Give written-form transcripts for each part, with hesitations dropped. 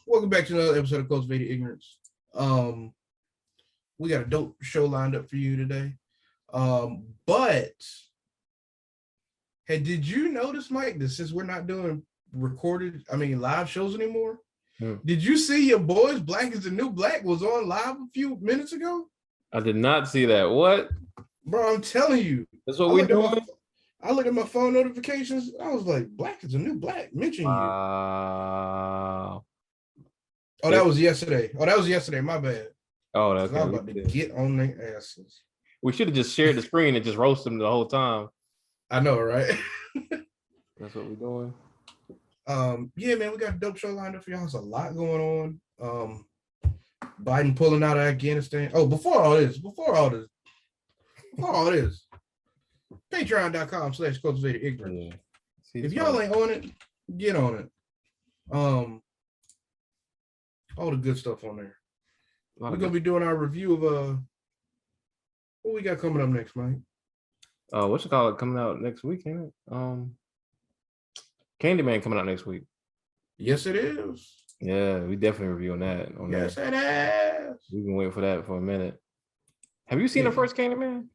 Welcome back to another episode of Cultivated Ignorance. We got a dope show lined up for you today. But hey, did you notice, Mike, that since we're not doing live shows anymore, did you see your boys Black is the New Black was on live a few minutes ago? I did not see that. What? Bro, I'm telling you. That's what we're doing? I look at my phone notifications. I was like, Black is the New Black. Mention you. Wow. Oh, that was yesterday. My bad. Oh, okay. I was about to get on their asses. We should have just shared the screen and just roast them the whole time. I know, right? That's what we're doing. Yeah, man, we got a dope show lined up for y'all. There's a lot going on. Biden pulling out of Afghanistan. Oh, before all this, patreon.com/cultivated ignorance. Yeah. If y'all ain't on it, get on it. All the good stuff on there. We're gonna be doing our review of what we got coming up next, Mike. What's it called? Coming out next week, ain't it? Candyman coming out next week. Yes, it is. Yeah, we definitely reviewing that. Yes, it is. We've been waiting for that for a minute. Have you seen the first Candyman?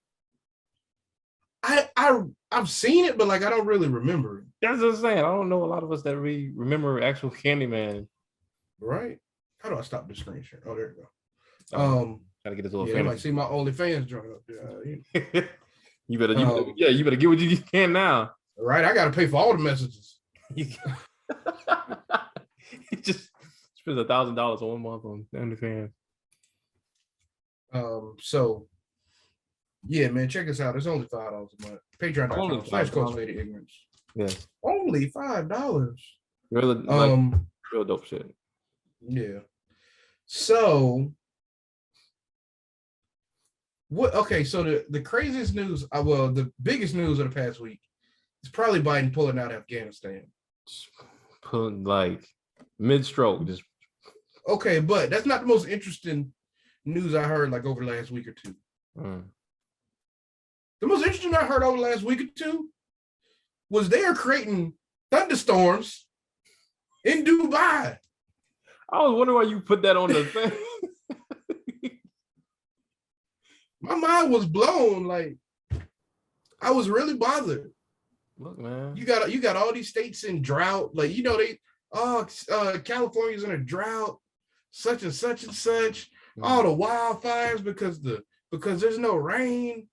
I've seen it, but like I don't really remember it. That's what I'm saying. I don't know a lot of us that remember actual Candyman. Right? How do I stop the screen share? Oh, there you go. Gotta get this little. You might see my OnlyFans joint up there. You better get what you can now. Right, I gotta pay for all the messages. You just spends $1,000 on 1 month on OnlyFans. So yeah, man, check us out. It's only $5 a month. Patreon.com/cultivated ignorance. Yes. Only $5. Real dope shit. Yeah. So what? Okay, so the craziest news, the biggest news of the past week is probably Biden pulling out Afghanistan. Pulling like mid-stroke, just okay, but that's not the most interesting news I heard like over the last week or two. The most interesting I heard over the last week or two was they are creating thunderstorms in Dubai. I was wondering why you put that on the thing. My mind was blown. Like, I was really bothered. Look, man, you got all these states in drought. Like, California's in a drought, such and such and such. All the wildfires because there's no rain.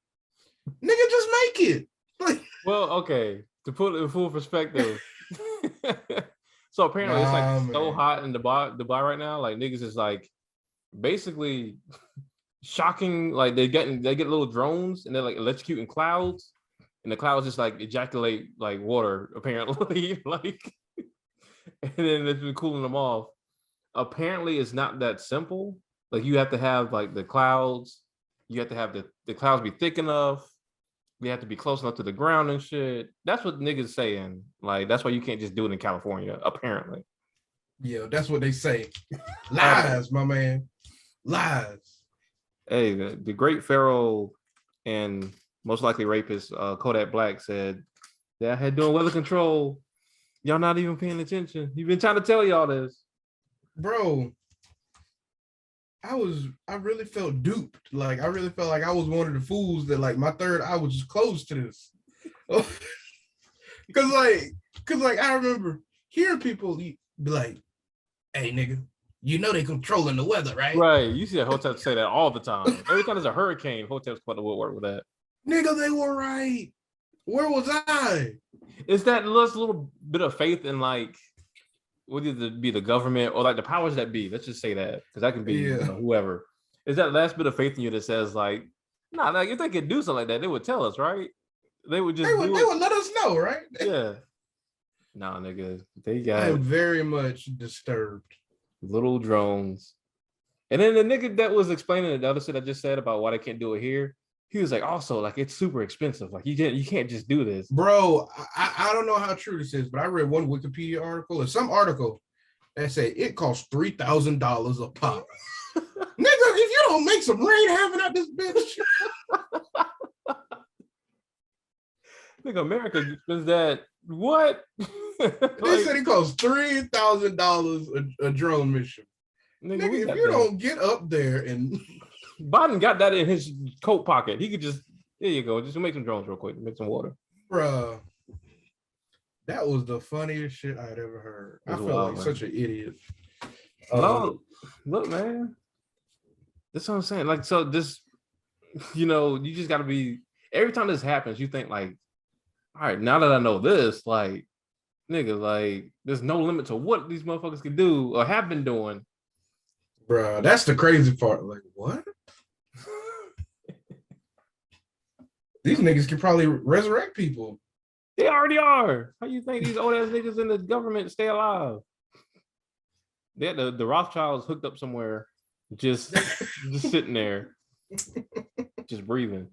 Nigga, just make it. Like, well, okay. To put it in full perspective. So apparently it's like so hot in Dubai right now. Like niggas is like basically shocking. Like they get little drones and they're like electrocuting clouds, and the clouds just like ejaculate like water apparently. Like, and then it's been cooling them off. Apparently it's not that simple. Like you have to have like the clouds. You have to have the clouds be thick enough. They have to be close enough to the ground and shit. That's what niggas saying. Like, that's why you can't just do it in California, apparently. Yeah, that's what they say. Lies, my man. Lies. Hey, the great pharaoh and most likely rapist, Kodak Black, said that I had doing weather control. Y'all not even paying attention. You've been trying to tell y'all this. Bro, I really felt duped. Like, I really felt like I was one of the fools that, like, my third eye was just closed to this. Cause I remember hearing people be like, hey, nigga, you know they controlling the weather, right? Right. You see a hotel say that all the time. Every time there's a hurricane, hotels come out the woodwork with that. Nigga, they were right. Where was I? Is that little bit of faith in, like, would it be the government or like the powers that be? Let's just say that, because that can be whoever. Is that last bit of faith in you that says like, nah, like if they could do something like that, they would tell us, right? They would let us know, right? Yeah. Nah, nigga, I am very much disturbed. Little drones, and then the nigga that was explaining the other shit I just said about why they can't do it here. He was like, also, like, it's super expensive. Like, you can't just do this. Bro, I don't know how true this is, but I read one Wikipedia article or some article that said it costs $3,000 a pop. Nigga, if you don't make some rain having out this bitch. Nigga, America spends that, what? They said it costs $3,000 a drone mission. Nigga, if you don't get up there and Biden got that in his coat pocket, he could just there you go, just make some drones real quick, make some water, bruh. That was the funniest shit I'd ever heard. I felt like such an idiot. No, look, man. That's what I'm saying. Like, so this, you just got to be. Every time this happens, you think like, all right, now that I know this, like, nigga, like, there's no limit to what these motherfuckers can do or have been doing. Bruh, that's the crazy part. Like, what? These niggas can probably resurrect people. They already are. How you think these old ass niggas in the government stay alive? They had the Rothschilds hooked up somewhere, just sitting there, just breathing.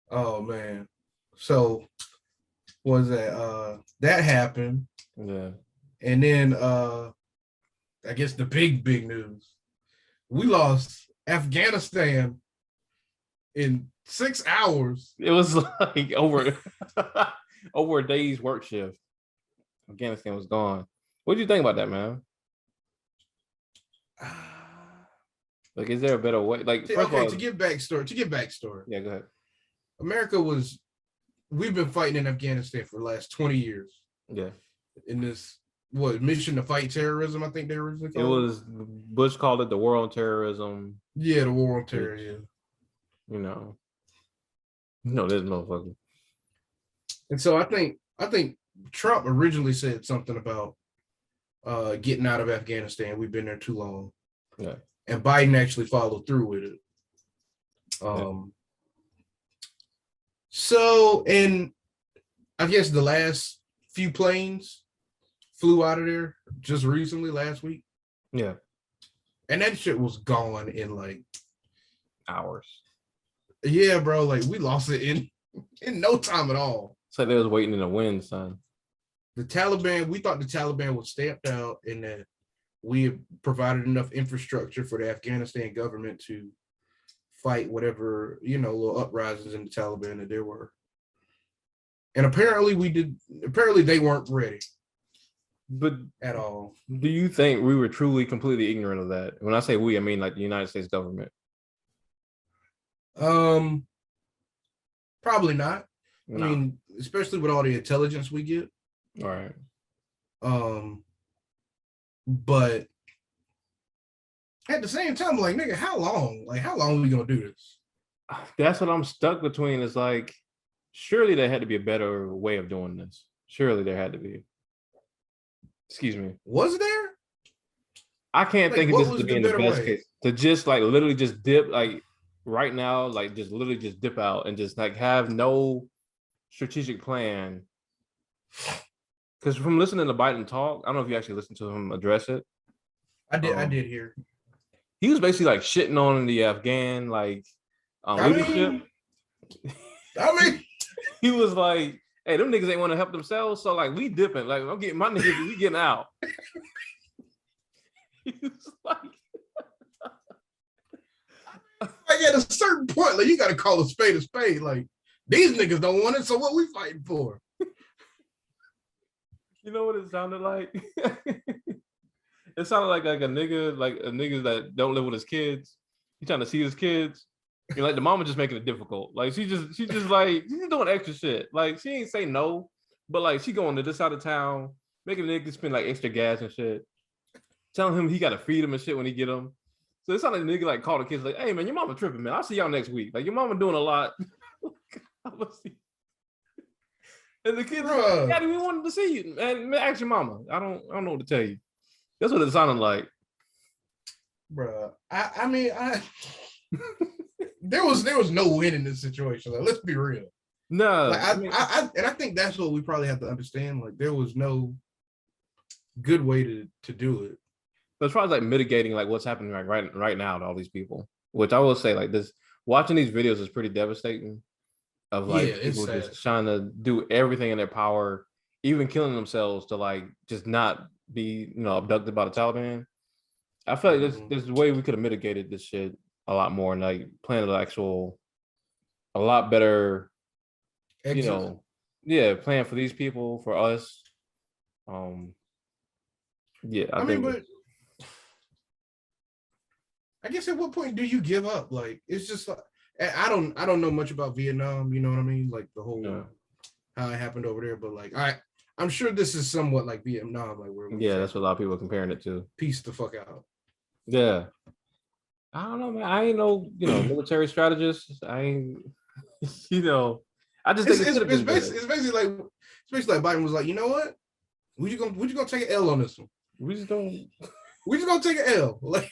Oh man. So was that that happened? Yeah. And then I guess the big news. We lost Afghanistan in 6 hours. It was like over a day's work shift. Afghanistan was gone. What do you think about that, man? Like, is there a better way? Like, first of all, to give backstory. Yeah, go ahead. We've been fighting in Afghanistan for the last 20 years. Yeah. In this mission to fight terrorism, I think they originally called it. Was Bush called it the war on terrorism. Yeah, the war on terrorism. This motherfucker. And so I think Trump originally said something about getting out of Afghanistan. We've been there too long. Yeah. And Biden actually followed through with it. So, and I guess the last few planes flew out of there just recently, last week. Yeah. And that shit was gone in like hours. Yeah, bro. Like, we lost it in no time at all. It's like they was waiting in the wind, son. We thought the Taliban was stamped out and that we had provided enough infrastructure for the Afghanistan government to fight whatever, little uprisings in the Taliban that there were. And apparently they weren't ready. But at all. Do you think we were truly completely ignorant of that? When I say we, I mean like the United States government. Probably not. No. I mean, especially with all the intelligence we get. All right. But at the same time, like, nigga, how long? Like, how long are we gonna do this? That's what I'm stuck between. Is like, surely there had to be a better way of doing this. Surely there had to be. Excuse me. Was there? I can't think of this to be in the best case. To just like literally just dip, like right now, like just literally just dip out and just like have no strategic plan. Because from listening to Biden talk, I don't know if you actually listened to him address it. I did hear. He was basically like shitting on the Afghan leadership. He was like, hey, them niggas ain't want to help themselves, so like we dipping. Like, I'm getting my niggas, we getting out. He was like at a certain point, like, you gotta call a spade a spade. Like, these niggas don't want it, so what we fighting for? You know what it sounded like? It sounded like a nigga that don't live with his kids. He's trying to see his kids. And like the mama just making it difficult. Like she's doing extra shit. Like she ain't say no, but like she going to this side of town, making the nigga spend like extra gas and shit. Telling him he gotta feed him and shit when he get him. So it sounded like the nigga like call the kids like, hey man, your mama tripping, man. I'll see y'all next week. Like your mama doing a lot. And the kids like, Daddy, we wanted to see you. Man, ask your mama. I don't know what to tell you. That's what it sounded like. Bruh. I mean, there was no win in this situation. Like, let's be real. No. Like, I think that's what we probably have to understand. Like, there was no good way to do it. But as far as like mitigating like what's happening right now to all these people, which I will say, like, this watching these videos is pretty devastating. Of like people just trying to do everything in their power, even killing themselves to like just not be, abducted by the Taliban. I feel like there's a way we could have mitigated this shit a lot more and like planned a lot better, plan for these people, for us, Yeah, I mean, but I guess at what point do you give up? Like, it's just like I don't know much about Vietnam. You know what I mean? Like the whole how it happened over there. But like I'm sure this is somewhat like Vietnam, like where that's what a lot of people are comparing it to. Peace the fuck out. Yeah. I don't know, man. I ain't no, military strategist. I ain't, I just think it's basically like Biden was like, you know what? We just gonna take an L on this one. We just gonna take an L. Like,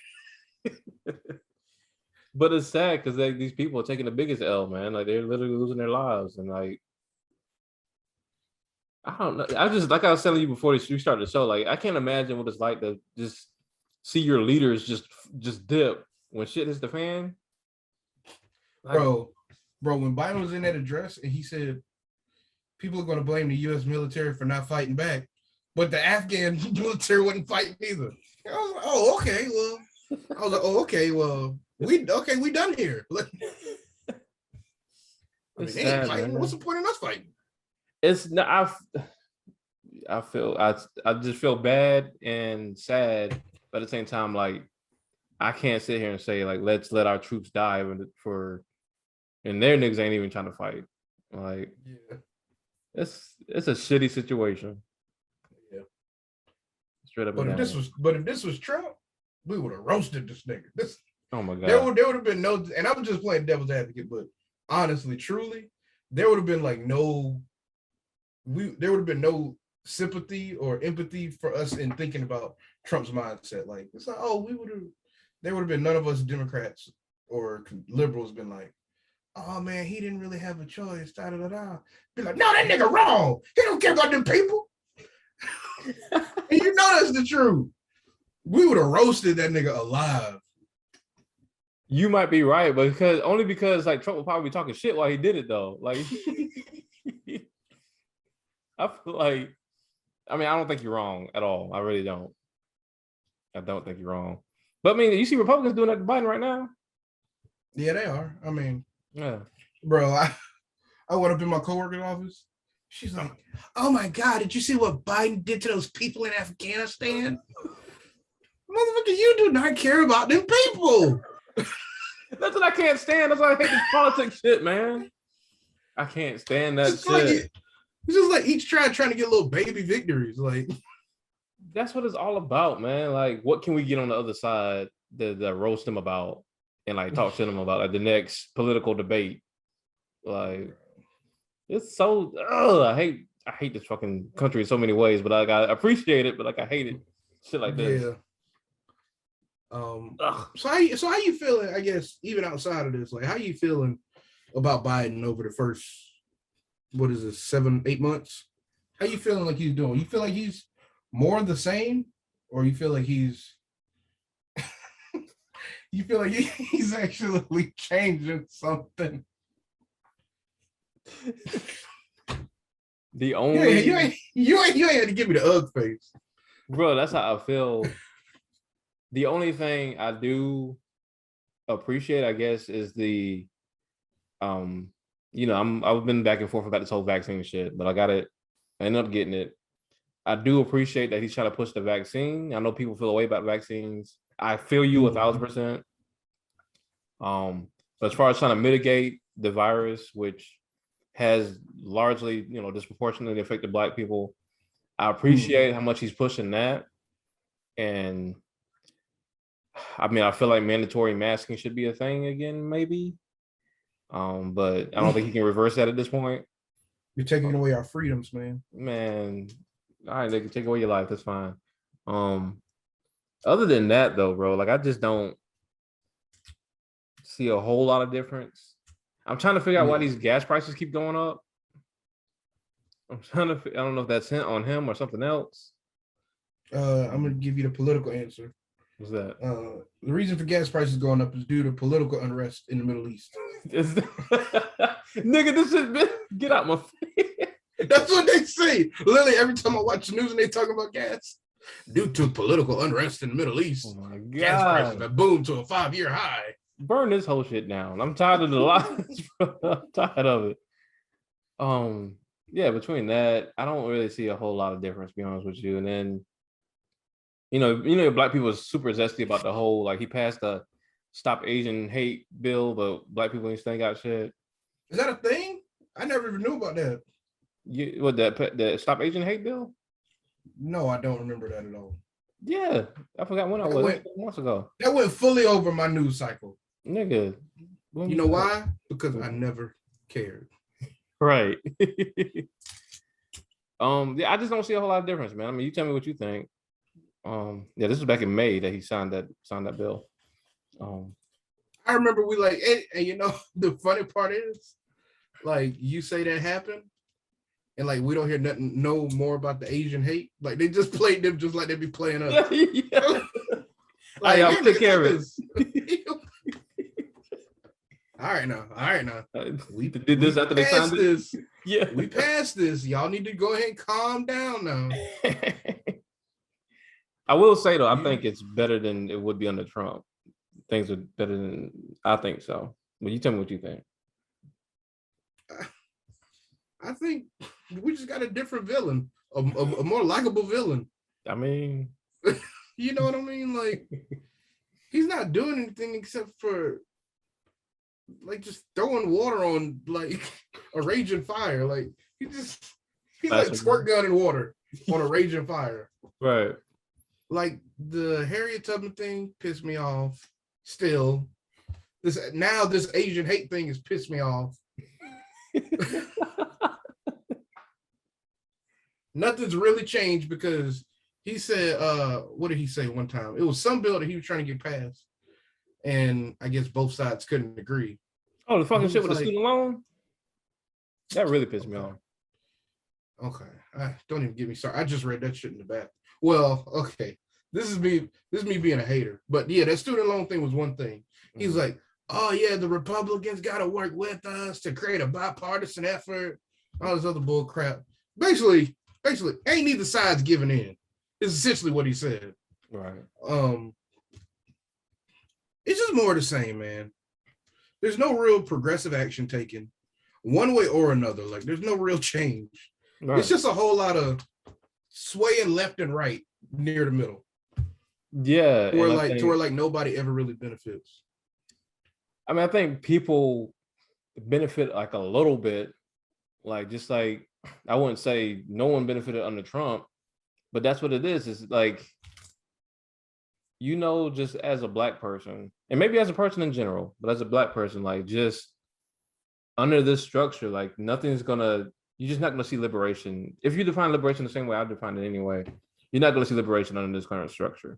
but it's sad because these people are taking the biggest L, man. Like they're literally losing their lives, and like I don't know. I just like I was telling you before we started the show. Like I can't imagine what it's like to just see your leaders just dip when shit hits the fan. Like, bro, when Biden was in that address and he said people are going to blame the U.S. military for not fighting back, but the Afghan military wasn't fighting either. I was like, oh, okay, well, we done here. I mean, they ain't fighting. What's the point in us fighting? It's not. I just feel bad and sad, but at the same time, like I can't sit here and say like let's let our troops die and their niggas ain't even trying to fight. Like, it's a shitty situation. Yeah. Straight up. But if this was Trump, we would have roasted this nigga. Oh my god. There would have been no, and I'm just playing devil's advocate, but honestly, truly, there would have been like there would have been no sympathy or empathy for us in thinking about Trump's mindset. Like it's like, oh, there would have been none of us Democrats or liberals been like, oh man, he didn't really have a choice. Da, da, da, da. Be like, no, that nigga wrong. He don't care about them people. And you know that's the truth. We would have roasted that nigga alive. You might be right, but because like Trump would probably be talking shit while he did it though. Like I feel like, I mean, I don't think you're wrong at all. I really don't. I don't think you're wrong. But I mean, you see Republicans doing that to Biden right now? Yeah, they are. I mean, yeah. Bro, I went up in my coworker's office. She's like, oh my God, did you see what Biden did to those people in Afghanistan? Motherfucker, you do not care about them people. That's what I can't stand. That's why I hate this politics shit, man. I can't stand that shit. Like it's just like each trying to get little baby victories. Like that's what it's all about, man. Like, what can we get on the other side that roast them about and like talk to them about like the next political debate? Like, it's so I hate this fucking country in so many ways, but like I appreciate it, but like I hate it. Shit like this. Yeah. So how you feeling, I guess, even outside of this? Like, how you feeling about Biden over the first, what is it, 7-8 months? How you feeling like he's doing? You feel like he's more of the same, or you feel like he's he's actually changing something? The only you ain't had to give me the ugh face, bro. That's how I feel. The only thing I do appreciate, I guess, is the I've been back and forth about this whole vaccine shit, but I got it. I ended up getting it. I do appreciate that he's trying to push the vaccine. I know people feel away about vaccines. I feel you 1,000%. But as far as trying to mitigate the virus, which has largely, disproportionately affected Black people, I appreciate how much he's pushing that. And I mean, I feel like mandatory masking should be a thing again, maybe. But I don't think he can reverse that at this point. You're taking away our freedoms, man. Man, all right, they can take away your life. That's fine. Other than that, though, bro, like I just don't see a whole lot of difference. I'm trying to figure out why these gas prices keep going up. I don't know if that's on him or something else. I'm gonna give you the political answer. What's that? The reason for gas prices going up is due to political unrest in the Middle East. Nigga, this has been get out my face. That's what they say. Literally, every time I watch the news and they talk about gas, due to political unrest in the Middle East, oh my God, gas prices have boomed to a 5-year high. Burn this whole shit down. I'm tired of the lies. I'm tired of it. Yeah, between that, I don't really see a whole lot of difference, to be honest with you. And then, black people are super zesty about the whole, like, he passed the Stop Asian Hate bill, but black people ain't still got shit. Is that a thing? I never even knew about that. The Stop Asian Hate bill? No, I don't remember that at all. Yeah, I forgot when I was. Months ago. That went fully over my news cycle. Nigga. You know why? Because I never cared. Right. Yeah, I just don't see a whole lot of difference, man. I mean, you tell me what you think. Yeah, this was back in May that he signed that bill. I remember we like, and you know, the funny part is, like, you say that happened, and like we don't hear nothing, no more about the Asian hate. Like they just played them just like they be playing us. Yeah. Like, I'll take care of it. All right now. We did this after they signed this. Yeah, we passed this. Y'all need to go ahead and calm down now. I will say though, I think it's better than it would be under Trump. Things are better than I think so. Well, you tell me what you think. I think we just got a different villain, a more likable villain. I mean, you know what I mean? Like, he's not doing anything except for like just throwing water on like a raging fire. Like he's like squirt gun in water on a raging fire. Right. Like the Harriet Tubman thing pissed me off. Still, this Asian hate thing has pissed me off. Nothing's really changed because he said, what did he say one time? It was some bill that he was trying to get passed. And I guess both sides couldn't agree. Oh, the fucking shit with the student loan? That really pissed me off. Okay. Don't even get me started. I just read that shit in the back. Well, okay. This is me being a hater. But yeah, that student loan thing was one thing. He's like, oh yeah, the Republicans got to work with us to create a bipartisan effort. All this other bull crap. Basically, ain't neither side's giving in. Is essentially what he said. Right. It's just more the same, man. There's no real progressive action taken one way or another. Like there's no real change. Right. It's just a whole lot of swaying left and right near the middle. Yeah. To where nobody ever really benefits. I mean, I think people benefit like a little bit. Like just like I wouldn't say no one benefited under Trump, but that's what it is. It's like, just as a black person, and maybe as a person in general, but as a black person, like just under this structure, like you're just not gonna see liberation. If you define liberation the same way I define it anyway, you're not gonna see liberation under this current structure.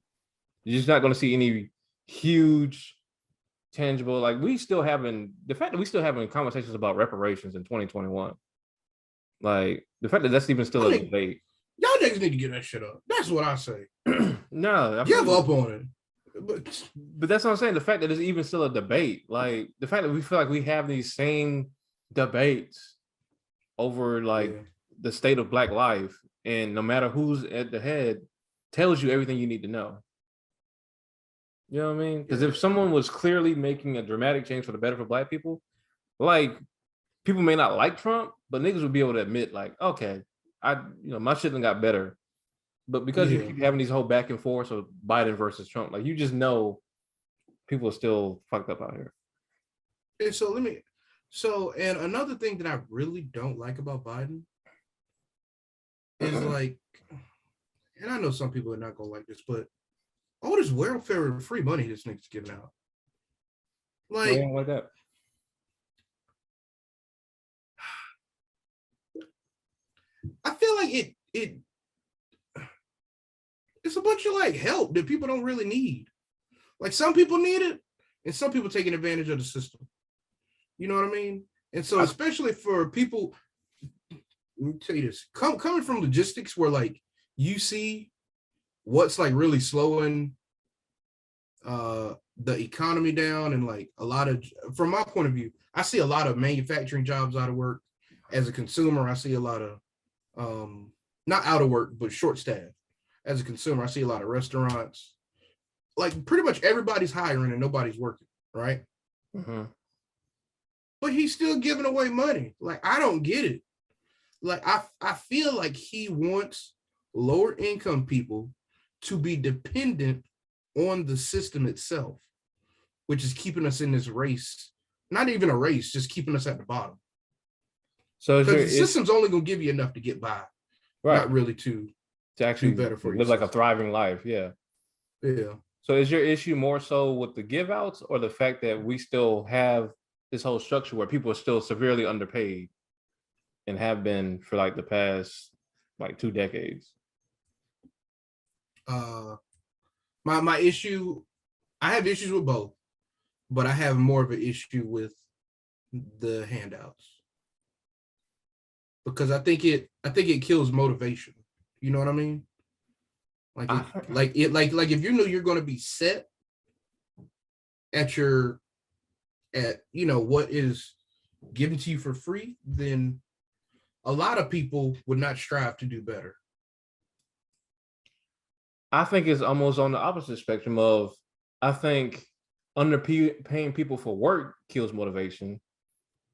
You're just not gonna see any huge, tangible, like the fact that we still having conversations about reparations in 2021. Like the fact that that's even still a debate. Y'all niggas need to get that shit up. That's what I say. No, give up on it. But that's what I'm saying. The fact that there's even still a debate, like the fact that we feel like we have these same debates over the state of black life, and no matter who's at the head, tells you everything you need to know. You know what I mean? Because if someone was clearly making a dramatic change for the better for black people, like people may not like Trump, but niggas would be able to admit, like, okay, my shit done got better. But because you keep having these whole back and forth of Biden versus Trump, like you just know people are still fucked up out here. And and another thing that I really don't like about Biden is like, and I know some people are not gonna like this, but all this welfare and free money this nigga's giving out. Like, I don't like that. I feel like it's a bunch of like help that people don't really need. Like some people need it, and some people taking advantage of the system. You know what I mean? And so, especially for people, let me tell you this: coming from logistics, where like you see what's like really slowing the economy down, and like a lot of, from my point of view, I see a lot of manufacturing jobs out of work. As a consumer, I see a lot of not out of work, but short staff. As a consumer, I see a lot of restaurants. Like pretty much everybody's hiring and nobody's working, right? Mm-hmm. But he's still giving away money. Like, I don't get it. like I feel like he wants lower income people to be dependent on the system itself, which is keeping us in this race. Not even a race, just keeping us at the bottom. So because the system's only gonna give you enough to get by, right? Not really to actually do better for live yourself. Like a thriving life. Yeah. So is your issue more so with the give outs, or the fact that we still have this whole structure where people are still severely underpaid and have been for like the past like 2 decades? My issue, I have issues with both, but I have more of an issue with the handouts, because I think it kills motivation. You know what I mean? Like if you know you're going to be set at what is given to you for free, then a lot of people would not strive to do better. I think it's almost on the opposite spectrum of, I think underpaying people for work kills motivation,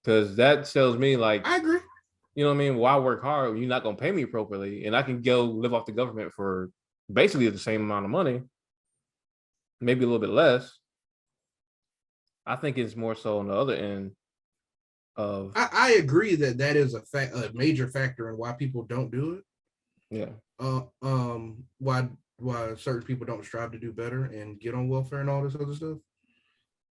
because that tells me like, I agree. You know what I mean? Why work hard when you're not going to pay me appropriately, and I can go live off the government for basically the same amount of money, maybe a little bit less. I think it's more so on the other end of. I agree that is a major factor in why people don't do it. Yeah. Why certain people don't strive to do better and get on welfare and all this other stuff.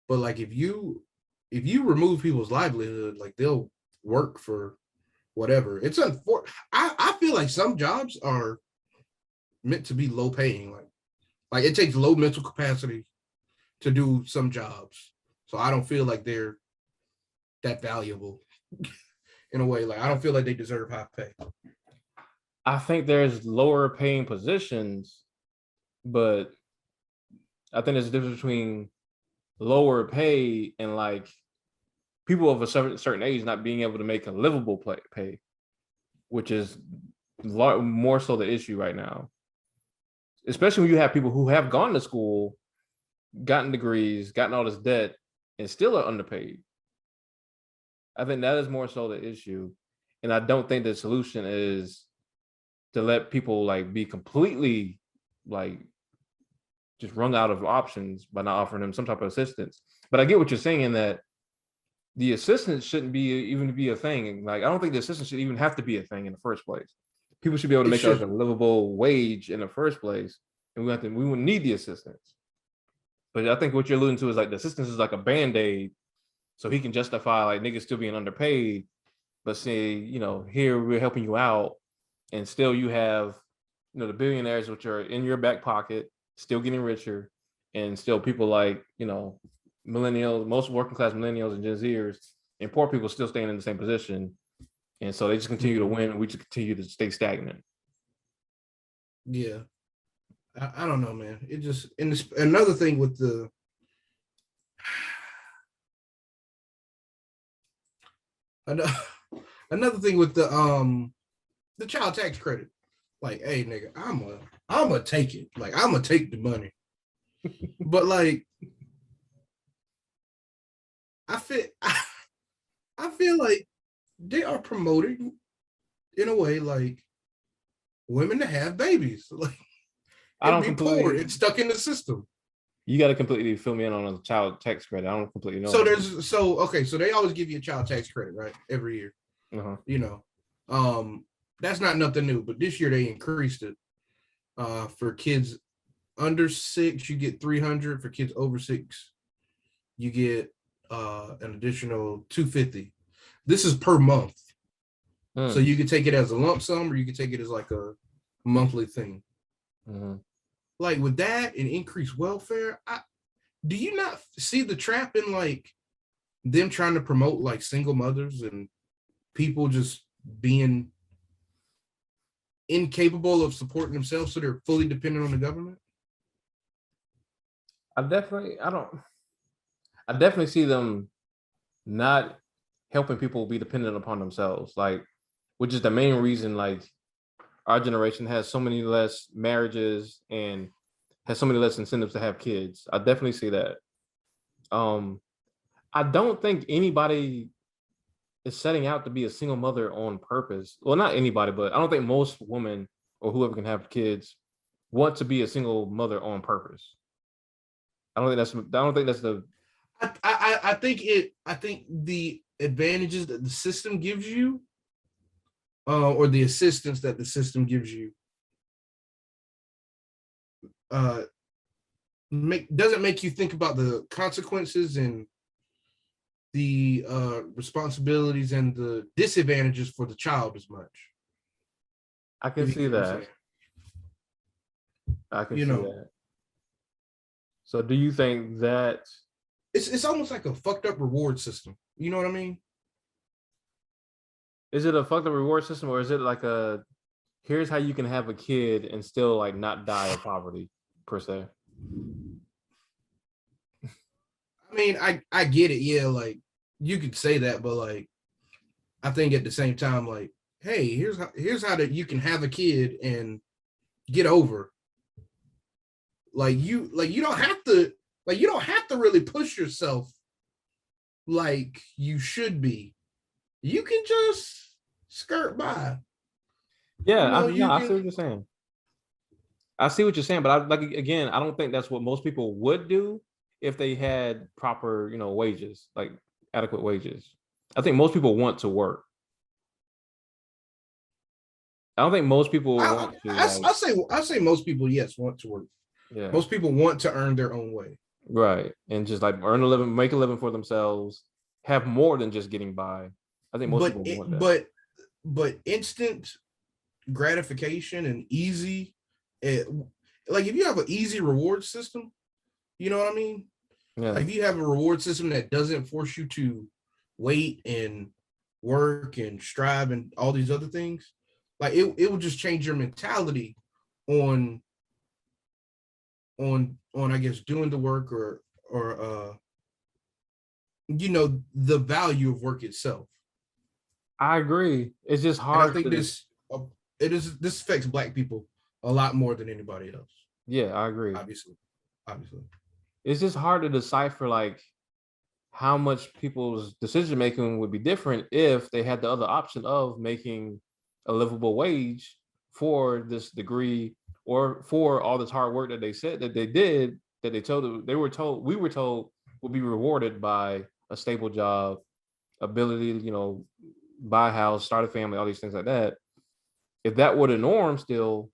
But like if you remove people's livelihood, like they'll work for whatever. It's unfortunate. I feel like some jobs are meant to be low paying. Like it takes low mental capacity to do some jobs. So I don't feel like they're that valuable in a way. Like I don't feel like they deserve high pay. I think there's lower paying positions, but I think there's a difference between lower pay and like people of a certain age not being able to make a livable pay, which is more so the issue right now. Especially when you have people who have gone to school, gotten degrees, gotten all this debt, and still are underpaid. I think that is more so the issue. And I don't think the solution is to let people like be completely like just run out of options by not offering them some type of assistance. But I get what you're saying in that the assistance shouldn't even be a thing. Like, I don't think the assistance should even have to be a thing in the first place. People should be able to make like a livable wage in the first place, and we wouldn't need the assistance. But I think what you're alluding to is like the assistance is like a band-aid, so he can justify like niggas still being underpaid, but say, here we're helping you out, and still you have, the billionaires which are in your back pocket, still getting richer, and still people like, millennials, most working class millennials and Gen Zers, and poor people still staying in the same position. And so they just continue to win, and we just continue to stay stagnant. Yeah. I don't know, man. It just, and this, another thing with the, another thing with the child tax credit. Like, hey, nigga, I'm gonna take it. Like, I'm gonna take the money. But like, I feel like they are promoting, in a way, like women to have babies, like and be poor and stuck in the system. You got to completely fill me in on a child tax credit. I don't completely know. So they always give you a child tax credit, right, every year. That's not nothing new, but this year they increased it. For kids under 6, you get $300. For kids over 6, you get an additional $250. This is per month. So you can take it as a lump sum, or you can take it as like a monthly thing. Like with that and increased welfare, do you not see the trap in like them trying to promote like single mothers and people just being incapable of supporting themselves, so they're fully dependent on the government? I definitely see them not helping people be dependent upon themselves, like, which is the main reason like our generation has so many less marriages and has so many less incentives to have kids. I definitely see that. I don't think anybody is setting out to be a single mother on purpose. Well, not anybody, but I don't think most women or whoever can have kids want to be a single mother on purpose. I don't think that's the. I think the advantages that the system gives you, or the assistance that the system gives you, doesn't make you think about the consequences and the responsibilities and the disadvantages for the child as much. I can see that. I can see that. So do you think that it's almost like a fucked up reward system? You know what I mean? Is it a fucked up reward system, or is it like a here's how you can have a kid and still like not die of poverty per se? I mean, I get it. Yeah, like you could say that, but like I think at the same time, like, hey, here's how that you can have a kid and get over. Like you don't have to really push yourself like you should be. You can just skirt by. Yeah, I see what you're saying. I see what you're saying, but I don't think that's what most people would do if they had proper, wages, like adequate wages. I think most people want to work. I don't think most people want to. I say most people, yes, want to work. Yeah. Most people want to earn their own way. Right. And just like earn a living, make a living for themselves, have more than just getting by. I think most people want that. But instant gratification and easy, like if you have an easy reward system, you know what I mean? Yeah. Like if you have a reward system that doesn't force you to wait and work and strive and all these other things, like it will just change your mentality on I guess doing the work or the value of work itself. I agree. It's just hard. And I think this affects Black people a lot more than anybody else. Yeah, I agree. Obviously. It's just hard to decipher like how much people's decision making would be different if they had the other option of making a livable wage for this degree or for all this hard work that they said that they did, that we were told would be rewarded by a stable job, ability to, buy a house, start a family, all these things like that. If that were the norm still,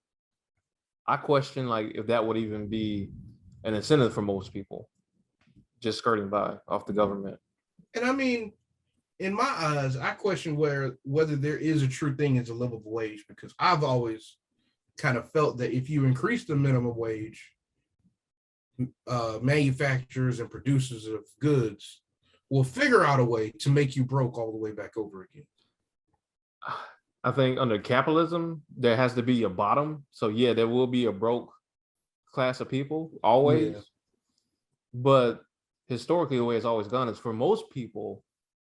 I question like if that would even be an incentive for most people, just skirting by off the government. And I mean, in my eyes, I question whether there is a true thing as a livable wage, because I've always kind of felt that if you increase the minimum wage, manufacturers and producers of goods will figure out a way to make you broke all the way back over again. I think under capitalism, there has to be a bottom. So yeah, there will be a broke class of people always. Yeah. But historically, the way it's always gone is for most people,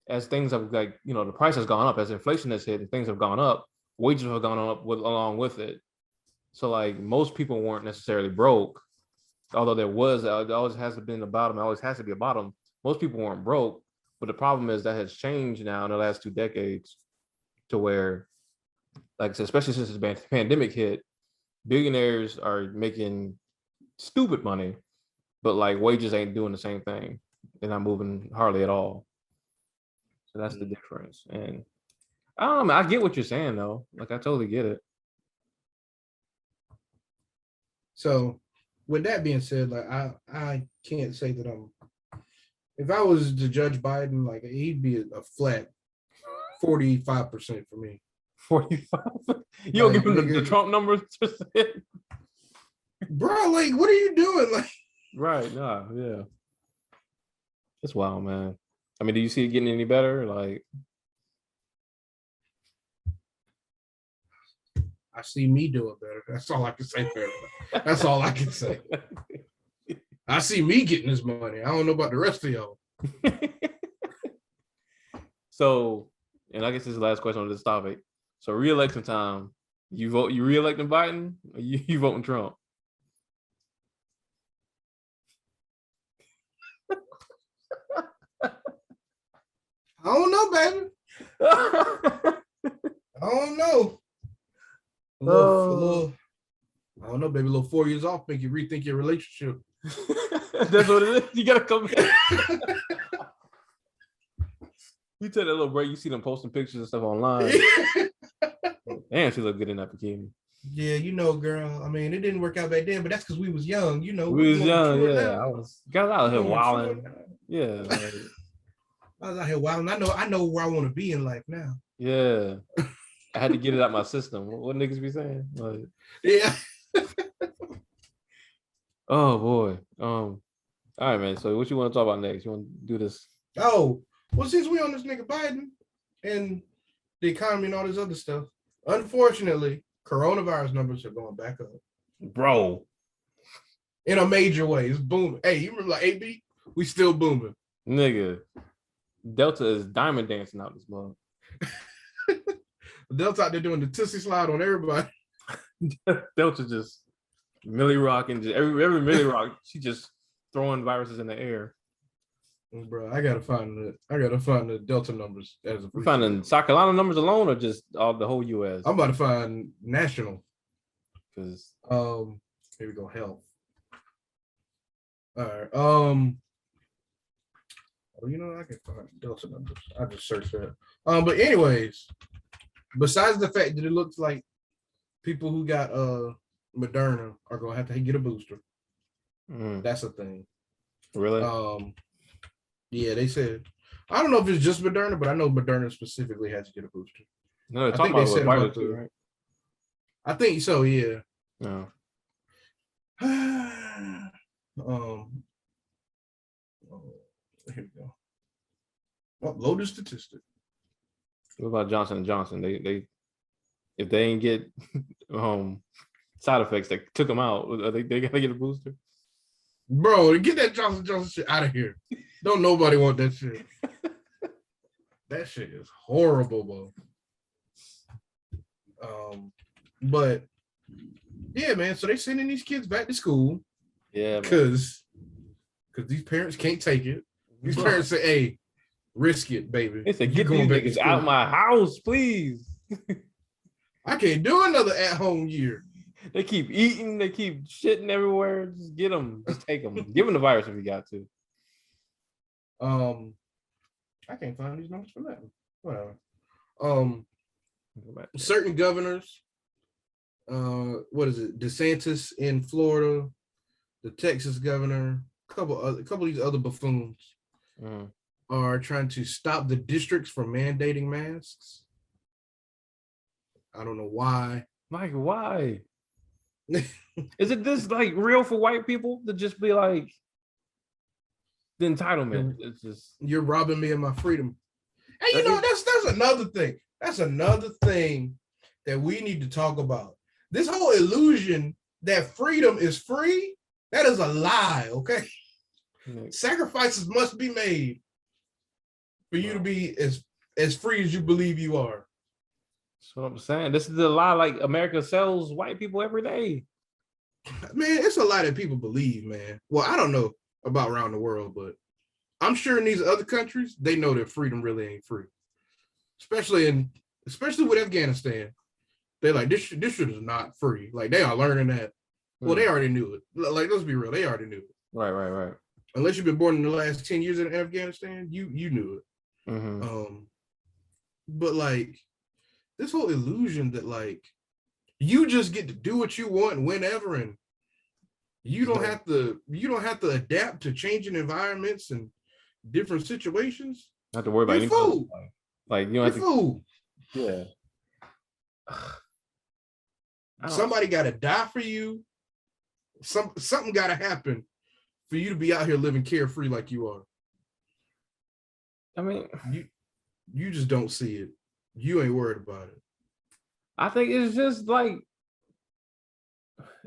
as things have the price has gone up, as inflation has hit and things have gone up, wages have gone up along with it. So like most people weren't necessarily broke, although there always has to be a bottom. Always has to be a bottom. Most people weren't broke, but the problem is that has changed now in the last 2 decades to where, like I said, especially since the pandemic hit, billionaires are making stupid money, but like wages ain't doing the same thing. They're not moving hardly at all. So that's the difference. And I don't know, I get what you're saying though. Like I totally get it. So with that being said, like I can't say that if I was to judge Biden, like he'd be a flat 45% for me. 45? You don't give him the Trump numbers? Bro, like what are you doing? Like right, nah, yeah. It's wild, man. I mean, do you see it getting any better? Like I see me doing better. That's all I can say for everybody. That's all I can say. I see me getting this money. I don't know about the rest of y'all. So, and I guess this is the last question on this topic. So, re-election time, you re-electing Biden, or you voting Trump? I don't know, baby. I don't know. A little, I don't know, baby. A little 4 years off make you rethink your relationship. That's what it is. You gotta come back. You take that little break. You see them posting pictures and stuff online. Damn, she look good in that bikini. Yeah, you know, girl. I mean, it didn't work out back then, but that's because we was young. You know, we was young. Yeah, now. I was got out here wilding. Yeah, like, I was out here wilding. I know where I want to be in life now. Yeah, I had to get it out my system. What niggas be saying? Like, yeah. Oh boy. All right, man. So what you want to talk about next? You want to do this? Oh, well, since we on this nigga Biden and the economy and all this other stuff, unfortunately, coronavirus numbers are going back up. Bro. In a major way. It's booming. Hey, you remember like AB? We still booming. Nigga. Delta is diamond dancing out this month. Delta out there doing the Tootsie Slide on everybody. Delta just Millie Rock and just every Millie Rock, she just throwing viruses in the air. Bro, I gotta find the Delta numbers as a. You finding South Carolina numbers alone, or just all the whole U.S.? I'm about to find national. Because here we go. Health. All right. Well, you know, I can find Delta numbers. I just searched that. But anyways, besides the fact that it looks like people who got Moderna are gonna have to get a booster. That's a thing. Really? Yeah, they said. I don't know if it's just Moderna, but I know Moderna specifically has to get a booster. No, I think they said about the, right? I think so. Yeah. No. Here we go. Upload statistic. What about Johnson & Johnson? They if they ain't get side effects that took them out, they gotta get a booster. Bro, get that Johnson shit out of here. Don't nobody want that shit. That shit is horrible, bro. But yeah, man. So they sending these kids back to school. Yeah, because these parents can't take it. These parents say, "Hey, risk it, baby." They said, "Get these niggas out my house, please." I can't do another at-home year. They keep eating. They keep shitting everywhere. Just get them. Just take them. Give them the virus if you got to. I can't find these numbers for that. Whatever. Certain governors, what is it? DeSantis in Florida, the Texas governor, a couple of these other buffoons are trying to stop the districts from mandating masks. I don't know why. Like, why? Is it this like real for white people to just be like the entitlement? It's just you're robbing me of my freedom. And you know, that's another thing. That's another thing that we need to talk about. This whole illusion that freedom is free, that is a lie, okay? Sacrifices must be made for you to be as free as you believe you are. That's what I'm saying. This is a lie like America sells white people every day. Man, it's a lie that people believe, man. Well, I don't know about around the world, but I'm sure in these other countries, they know that freedom really ain't free. Especially with Afghanistan. They're like, this shit is not free. Like, they are learning that. Well, they already knew it. Like, let's be real. They already knew it. Right. Unless you've been born in the last 10 years in Afghanistan, you knew it. But like, this whole illusion that like, you just get to do what you want whenever, and you don't have to adapt to changing environments and different situations. Not to worry about anything. Like, you don't have to. Fool. Yeah. Somebody got to die for you. Something got to happen for you to be out here living carefree like you are. I mean, you just don't see it. You ain't worried about it. I think it's just like,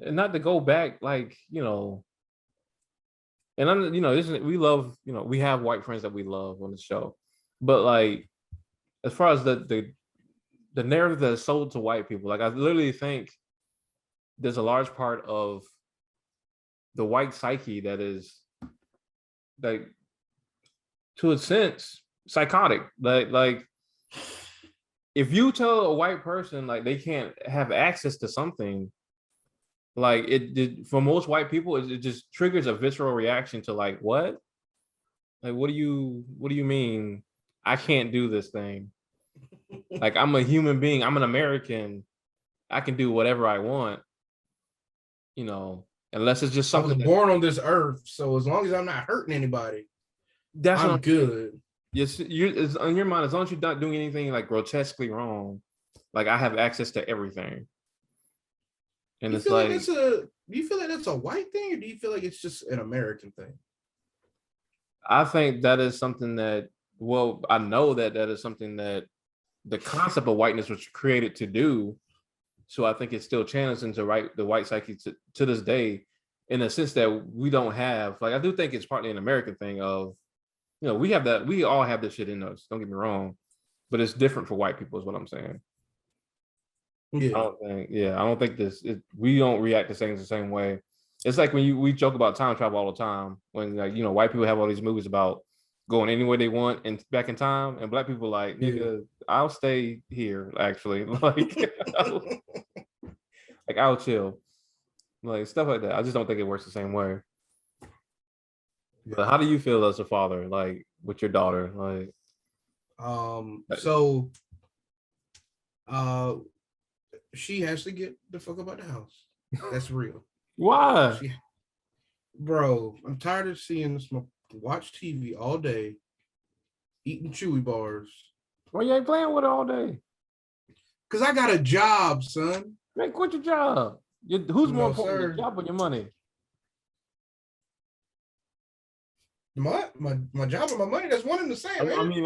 and not to go back, like, you know, and I'm, you know, we love, you know, we have white friends that we love on the show, but like, as far as the narrative that is sold to white people, like, I literally think there's a large part of the white psyche that is, like, to a sense, psychotic. Like if you tell a white person like they can't have access to something, like it for most white people, it just triggers a visceral reaction to like, what? Like, what do you mean I can't do this thing? Like, I'm a human being, I'm an American, I can do whatever I want, you know, unless it's just something. I was born on this earth, so as long as I'm not hurting anybody, I'm good. Yes, it's on your mind, as long as you're not doing anything like grotesquely wrong, like I have access to everything. And it's like, do you feel like that's a white thing, or do you feel like it's just an American thing? I think that is something that, well, I know that is something that the concept of whiteness was created to do. So I think it still channels into the white psyche to this day, in a sense that we don't have, like, I do think it's partly an American thing of, you know, we all have this shit in us, don't get me wrong, but it's different for white people is what I'm saying. Yeah. I don't think we don't react to things the same way. It's like when we joke about time travel all the time, when, like, you know, white people have all these movies about going anywhere they want and back in time, and black people like, nigga, I'll stay here actually. Like, I'll chill. Like, stuff like that. I just don't think it works the same way. Yeah. But how do you feel as a father, like, with your daughter? Like, she has to get the fuck up out the house. That's real. Why? Bro, I'm tired of seeing this watch TV all day, eating Chewy bars. Why you ain't playing with it all day? Because I got a job, son. Man, quit your job. Who's more important, your job or your money? My job and my money, that's one and the same. I mean,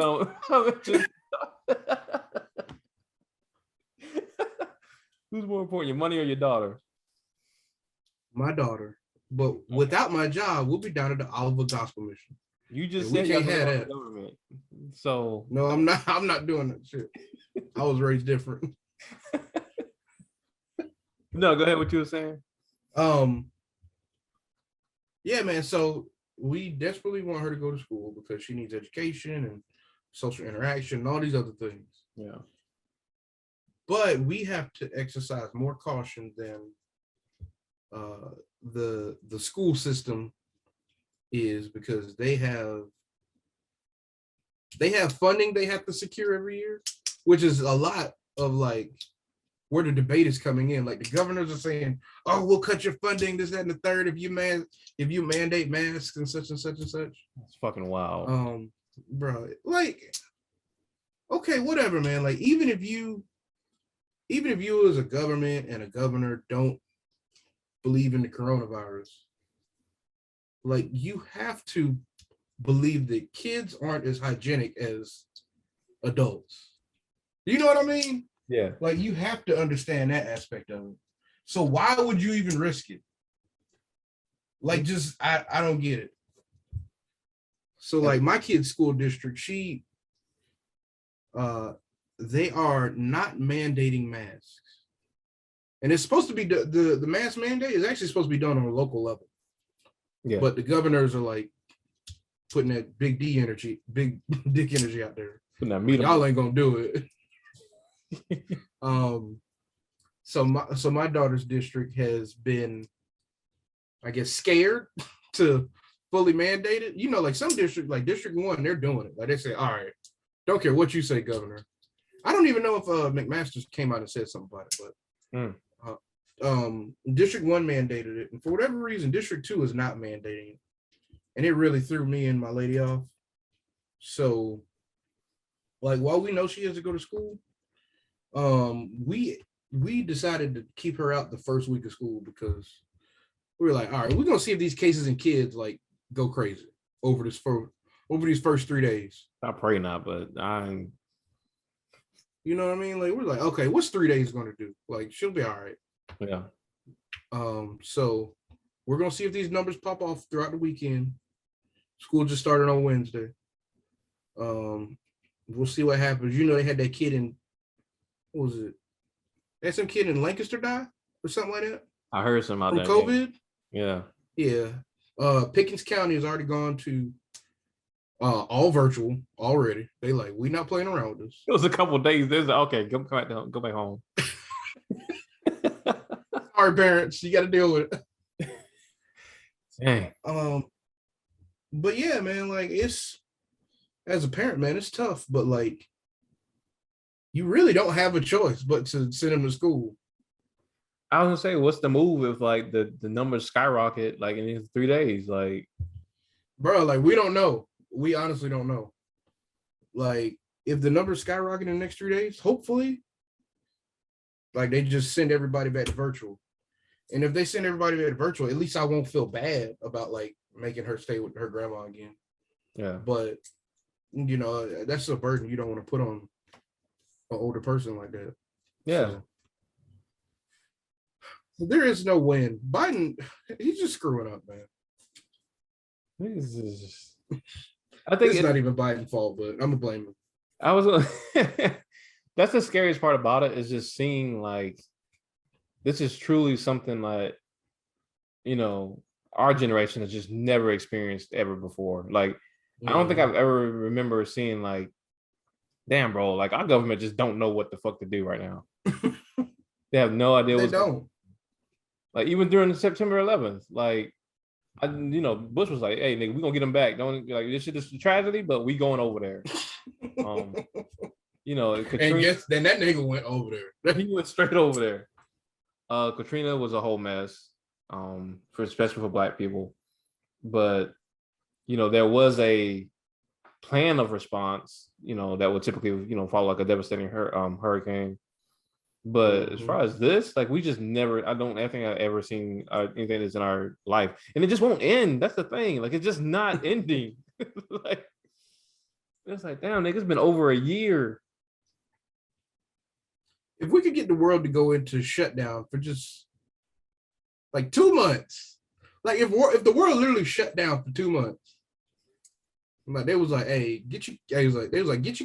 who's more important, your money or your daughter? My daughter. But without my job, we'll be down at the Oliver Gospel Mission. You just said you had that government. So no, I'm not doing that shit. I was raised different. No, go ahead. What you were saying? Yeah, man. So we desperately want her to go to school because she needs education and social interaction and all these other things. Yeah. But we have to exercise more caution than the school system is, because they have funding they have to secure every year, which is a lot of like where the debate is coming in. Like, the governors are saying, oh, we'll cut your funding, this, that, and the third, if you mandate masks and such and such and such. That's fucking wild. Bro, like, okay, whatever, man. Like, even if you as a government and a governor don't believe in the coronavirus, like, you have to believe that kids aren't as hygienic as adults. You know what I mean? Yeah. Like, you have to understand that aspect of it. So why would you even risk it? Like, just, I don't get it. So, like, my kid's school district, they are not mandating masks. And it's supposed to be, the mask mandate is actually supposed to be done on a local level. Yeah. But the governors are like putting that big dick energy out there. Y'all ain't gonna do it. So my daughter's district has been, I guess, scared to fully mandate it. You know, like some districts, like District 1, they're doing it. Like, they say, all right, don't care what you say, Governor. I don't even know if McMaster's came out and said something about it, but District 1 mandated it, and for whatever reason, District 2 is not mandating it, and it really threw me and my lady off. So, like, while we know she has to go to school, we decided to keep her out the first week of school because we were like, all right, we're gonna see if these cases in kids like go crazy over these first 3 days. I pray not, but you know what I mean? Like, we're like, okay, what's 3 days gonna do? Like, she'll be all right. Yeah. So we're gonna see if these numbers pop off throughout the weekend. School just started on Wednesday. We'll see what happens. You know, they had that kid in, what was it? They had some kid in Lancaster die or something like that. I heard something about that. From COVID. Yeah. Yeah. Pickens County has already gone to All virtual already. They like, we not playing around with this. It was a couple of days. There's okay, go back home. Sorry, parents, you got to deal with it. Dang. But yeah, man, like it's as a parent, man, it's tough. But like, you really don't have a choice but to send them to school. I was gonna say, what's the move if like the numbers skyrocket like in these 3 days? Like, bro, like we don't know. We honestly don't know. Like, if the numbers skyrocket in the next 3 days, hopefully, like they just send everybody back to virtual. And if they send everybody back to virtual, at least I won't feel bad about like making her stay with her grandma again. Yeah. But you know, that's a burden you don't want to put on an older person like that. Yeah. So there is no win. Biden, he's just screwing up, man. This is just... I think it's not even Biden's fault, but I'm gonna blame him. I was that's the scariest part about it, is just seeing like this is truly something like, you know, our generation has just never experienced ever before. Like, I don't think I've ever remember seeing like, damn, bro, like our government just don't know what the fuck to do right now. They have no idea. They don't. Like, even during the September 11th, like, you know, Bush was like, "Hey, nigga, we gonna get them back. Don't like this shit is a tragedy, but we going over there." You know, Katrina, and guess then that nigga went over there. He went straight over there. Katrina was a whole mess, especially for Black people. But you know, there was a plan of response, you know, that would typically, you know, follow like a devastating hurricane. But as far as this, like, we just never, I think I've ever seen anything that's in our life. And it just won't end. That's the thing. Like, it's just not ending. Like, it's like, damn, nigga, it's been over a year. If we could get the world to go into shutdown for just like 2 months, like if the world literally shut down for 2 months, like they was like, hey, get your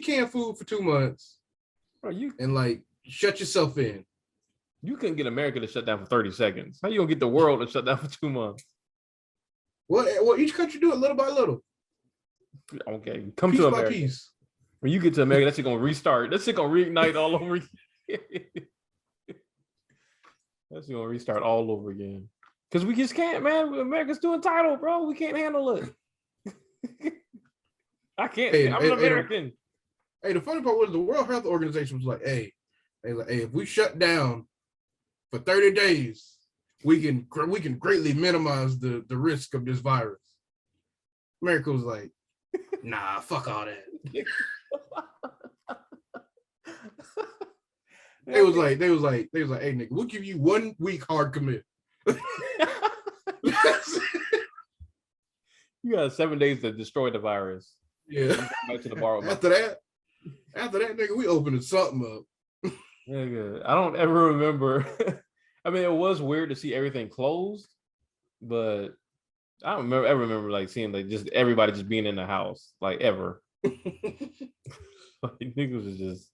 canned food for 2 months, and like shut yourself in. You couldn't get America to shut down for 30 seconds. How you gonna get the world to shut down for 2 months? Well, each country do it little by little. Okay, come piece to by America. Piece. When you get to America, that shit gonna restart. That shit gonna reignite all over again. That shit gonna restart all over again. Because we just can't, man. America's too entitled, bro. We can't handle it. I can't. I'm an American. Hey, the funny part was the World Health Organization was like, hey, if we shut down for 30 days, we can greatly minimize the risk of this virus. America was like, nah, fuck all that. They was like, hey nigga, we'll give you 1 week hard commit. You got 7 days to destroy the virus. Yeah. Back to the bar. After that, nigga, we opening something up. Nigga, I don't ever remember. I mean, it was weird to see everything closed, but I don't remember like seeing like just everybody just being in the house, like ever. Like, niggas was just.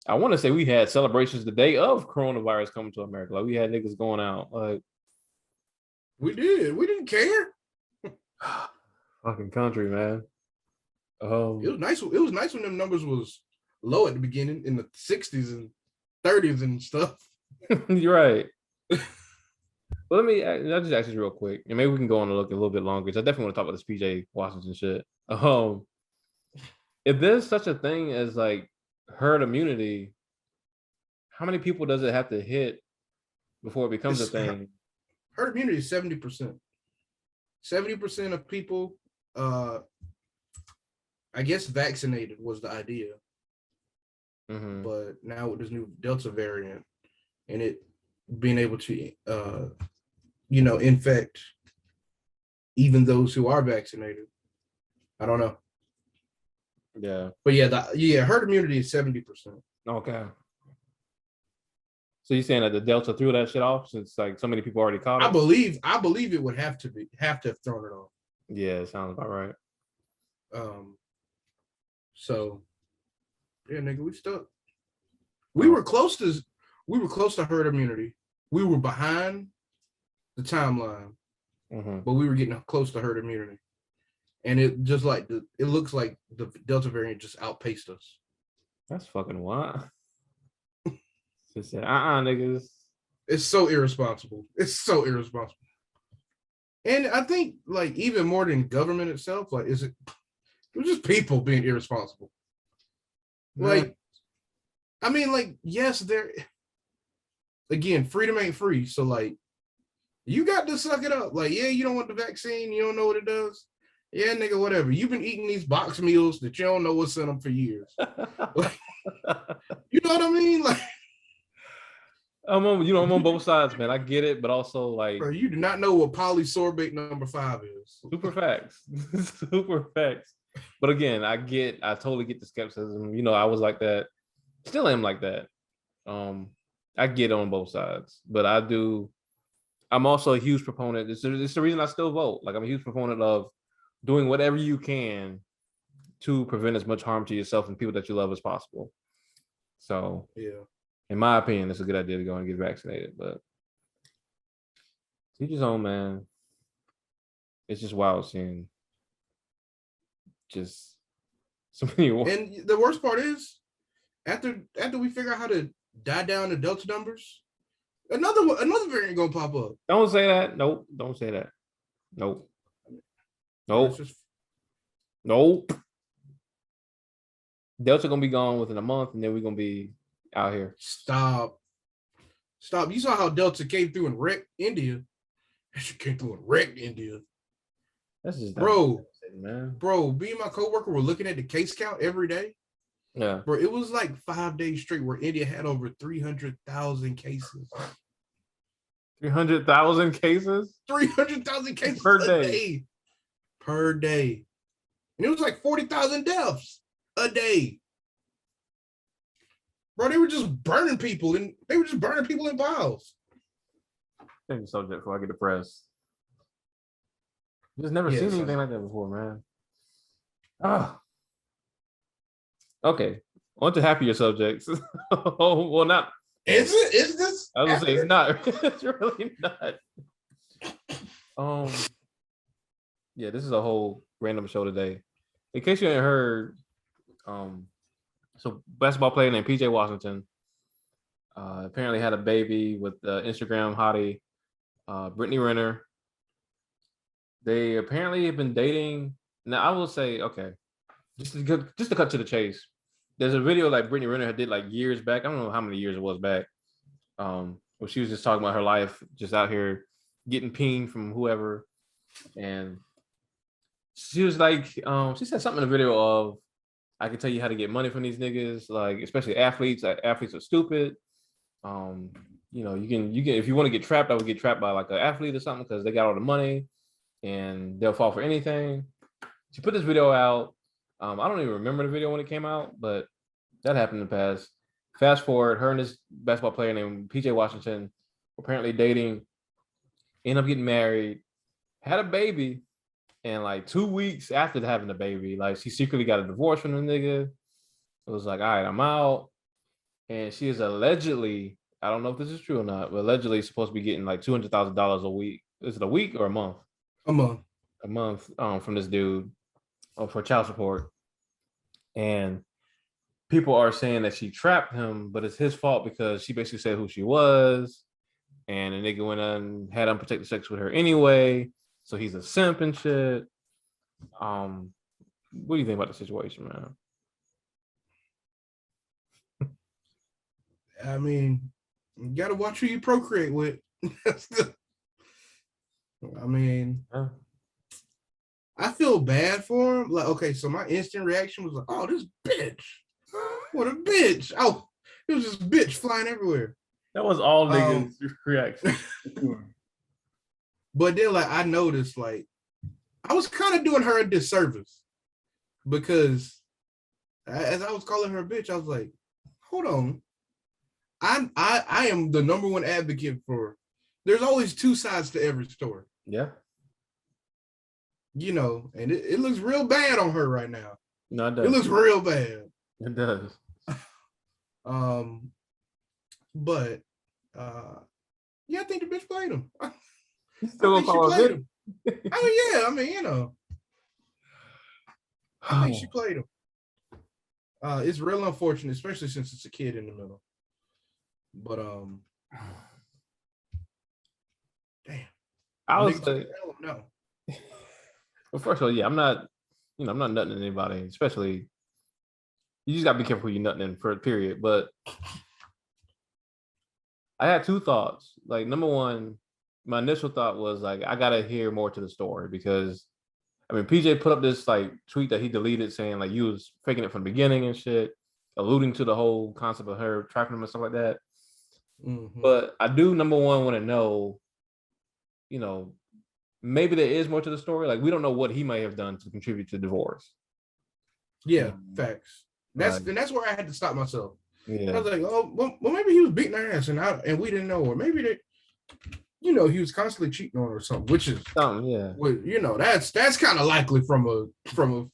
I want to say we had celebrations the day of coronavirus coming to America. Like, we had niggas going out. Like, we did. We didn't care. Fucking country, man. It was nice. It was nice when them numbers was low at the beginning in the 60s and 30s and stuff. You're right. Well, I'll just ask you real quick, and maybe we can go on and look a little bit longer, because I definitely want to talk about this PJ Washington shit. If there's such a thing as like herd immunity, how many people does it have to hit before it becomes a thing? Herd immunity is 70%. 70% of people, I guess, vaccinated was the idea. Mm-hmm. But now with this new Delta variant and it being able to, infect even those who are vaccinated, I don't know. Yeah. But herd immunity is 70%. Okay. So you're saying that the Delta threw that shit off since like so many people already caught it? I believe it would have to have thrown it off. Yeah, it sounds about right. So yeah, nigga, we stuck. We were close to herd immunity. We were behind the timeline, but we were getting close to herd immunity. and it just like it looks like the Delta variant just outpaced us. That's fucking wild. Just said, niggas. It's so irresponsible. It's so irresponsible. And I think like even more than government itself, like it was just people being irresponsible. Like, I mean, like, yes, there again, freedom ain't free. So like you got to suck it up. Like, yeah, you don't want the vaccine, you don't know what it does. Yeah, nigga, whatever. You've been eating these box meals that you don't know what's in them for years. Like, you know what I mean? Like, I'm on both sides, man. I get it, but also like, bro, you do not know what polysorbate number 5 is. Super facts, super facts. But again, I totally get the skepticism. You know, I was like that, still am like that. I get on both sides, but I'm also a huge proponent. It's the reason I still vote. Like, I'm a huge proponent of doing whatever you can to prevent as much harm to yourself and people that you love as possible. So, yeah, in my opinion, it's a good idea to go and get vaccinated. But teach his own, man. It's just wild seeing just so many. And the worst part is, after we figure out how to die down the Delta numbers, another variant gonna pop up. Don't say that. Nope. Don't say that. Nope. Nope. Nope. Delta gonna be gone within a month, and then we're gonna be out here. Stop. You saw how Delta came through and wrecked India. She came through and wrecked India. That's just bro, man. Bro, me and my coworker were looking at the case count every day. Yeah. Bro, it was like 5 days straight where India had over 300,000 cases. 300,000 cases? 300,000 cases per day. Per day. And it was like 40,000 deaths a day. Bro, they were just burning people in vials. Change the subject before I get depressed. Just never seen anything like that before, man. Okay. On to happier subjects. Oh, well, not. Is it? Is this? I was gonna say it's not. It's really not. Yeah, this is a whole random show today. In case you ain't heard, so basketball player named PJ Washington apparently had a baby with Instagram hottie Brittney Renner. They apparently have been dating. Now I will say, okay, just to cut to the chase. There's a video like Brittney Renner did like years back. I don't know how many years it was back. Where she was just talking about her life, just out here getting pinged from whoever, and she was like, she said something in the video of, "I can tell you how to get money from these niggas, like especially athletes. Like, athletes are stupid. You know, you can if you want to get trapped, I would get trapped by like an athlete or something because they got all the money and they'll fall for anything." She put this video out. I don't even remember the video when it came out, but that happened in the past. Fast forward, her and this basketball player named PJ Washington were apparently dating, ended up getting married, had a baby, and like 2 weeks after having the baby, like she secretly got a divorce from the nigga. It was like, all right, I'm out. And she is allegedly, I don't know if this is true or not, but allegedly supposed to be getting like $200,000 a week. Is it a week or a month? A month. A month from this dude for child support. And people are saying that she trapped him, but it's his fault because she basically said who she was. And the nigga went on, had unprotected sex with her anyway. So he's a simp and shit. What do you think about the situation, man? I mean, you gotta watch who you procreate with. I mean, I feel bad for him. Like, okay, so my instant reaction was like, "Oh, this bitch! What a bitch!" Oh, it was just bitch flying everywhere. That was all niggas' reaction. But then, like, I noticed, like, I was kind of doing her a disservice because as I was calling her a bitch, I was like, hold on. I am the number one advocate for there's always two sides to every story. Yeah. You know, and it looks real bad on her right now. No, it does. It looks real bad. It does. But yeah, I think the bitch played him. Still gonna call her bitch? Oh yeah, I mean, you know. I think she played him. It's real unfortunate, especially since it's a kid in the middle. But damn. I was like, no. Well, first of all, yeah, I'm not nutting anybody, especially you just gotta be careful who you're nutting in for a period. But I had two thoughts. Like, number one, my initial thought was like, I gotta hear more to the story because I mean, PJ put up this like tweet that he deleted saying like you was faking it from the beginning and shit, alluding to the whole concept of her tracking him and stuff like that. Mm-hmm. But I do, number one, want to know, maybe there is more to the story. Like, we don't know what he might have done to contribute to divorce. Yeah, facts. That's where I had to stop myself. Yeah. I was like, oh, well, maybe he was beating her ass and we didn't know, or maybe that, he was constantly cheating on her or something, which is something, yeah. Well, that's kind of likely from a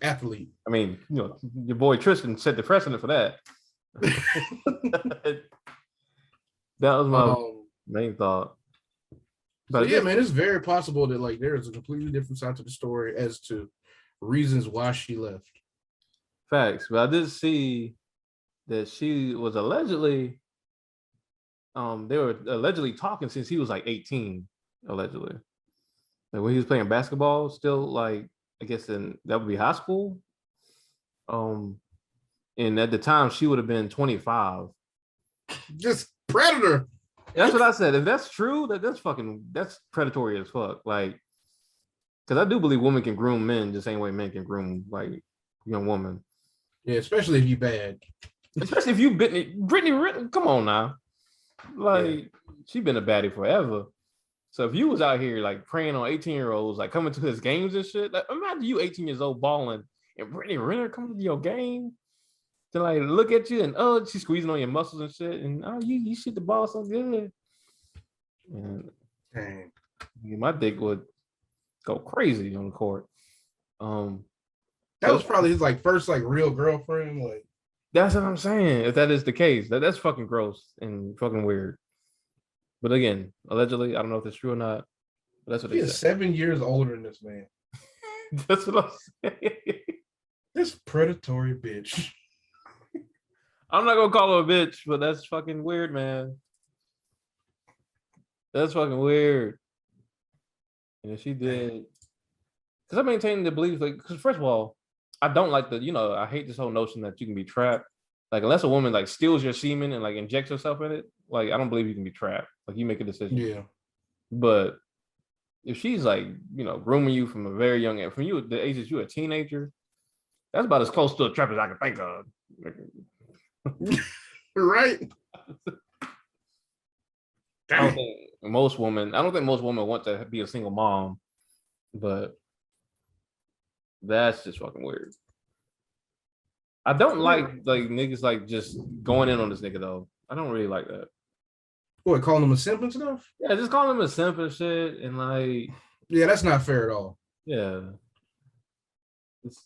athlete. I mean, your boy Tristan set the precedent for that. That was my main thought. But yeah, man, it's very possible that like there is a completely different side to the story as to reasons why she left. Facts, but I did see that she was allegedly, they were allegedly talking since he was like 18, allegedly. Like when he was playing basketball, still like I guess that would be high school. And at the time she would have been 25. Just predator. That's what I said. If that's true, that's predatory as fuck. Like, because I do believe women can groom men the same way men can groom like young women. Yeah, especially if you bad. Especially if you Brittney Renner. Come on now, like she been a baddie forever. So if you was out here like preying on 18-year-olds, like coming to his games and shit, like imagine you 18 years old balling and Brittney Renner coming to your game to like look at you and she's squeezing on your muscles and shit and you shoot the ball so good. And dang, my dick would go crazy on the court. That was probably his like first like real girlfriend. Like that's what I'm saying. If that is the case, that's fucking gross and fucking weird. But again, allegedly, I don't know if it's true or not. But that's what he is 7 years older than this man. That's what I'm saying. This predatory bitch. I'm not gonna call her a bitch, but that's fucking weird, man. That's fucking weird. And if she did, because I maintain the belief, like, because first of all, I don't like I hate this whole notion that you can be trapped. Like, unless a woman like steals your semen and like injects herself in it, like I don't believe you can be trapped. Like you make a decision. Yeah. But if she's like, grooming you from a very young age, from you the age that you're a teenager, that's about as close to a trap as I can think of. Right. I don't think most women want to be a single mom, but that's just fucking weird. I don't like niggas like just going in on this nigga though. I don't really like that. What, calling him a simp and stuff? Yeah, just calling him a simp and shit and like. Yeah, that's not fair at all. Yeah.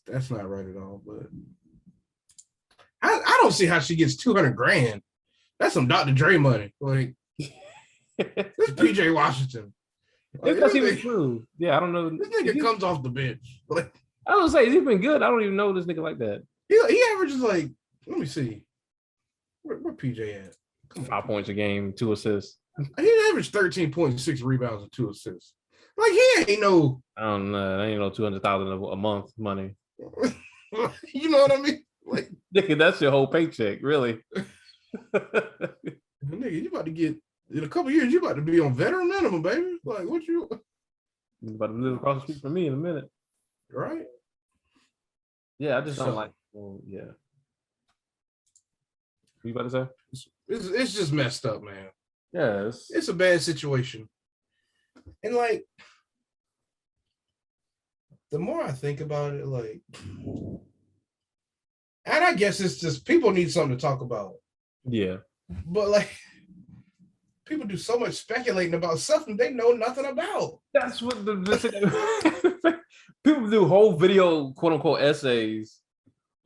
That's not right at all, but I don't see how she gets $200,000. That's some Dr. Dre money. Like this PJ Washington. Like, that's even true. Yeah, I don't know. This nigga comes off the bench. Like I was gonna say he's been good. I don't even know this nigga like that. He averages like, let me see. Where PJ at? 5 points a game, 2 assists. He averaged 13.6 rebounds and 2 assists. Like he ain't no. I don't know. That ain't no 200,000 a month money. You know what I mean? Like, nigga, that's your whole paycheck, really. Nigga, you about to get in a couple years. You about to be on veteran minimum, baby. Like, what you? You about to live across the street from me in a minute, right? Yeah, I just don't like. Well, yeah. What you about to say? It's just messed up, man. Yeah, it's a bad situation, and like the more I think about it, like, and I guess it's just people need something to talk about. Yeah, but like people do so much speculating about something they know nothing about. That's what people do whole video, quote unquote, essays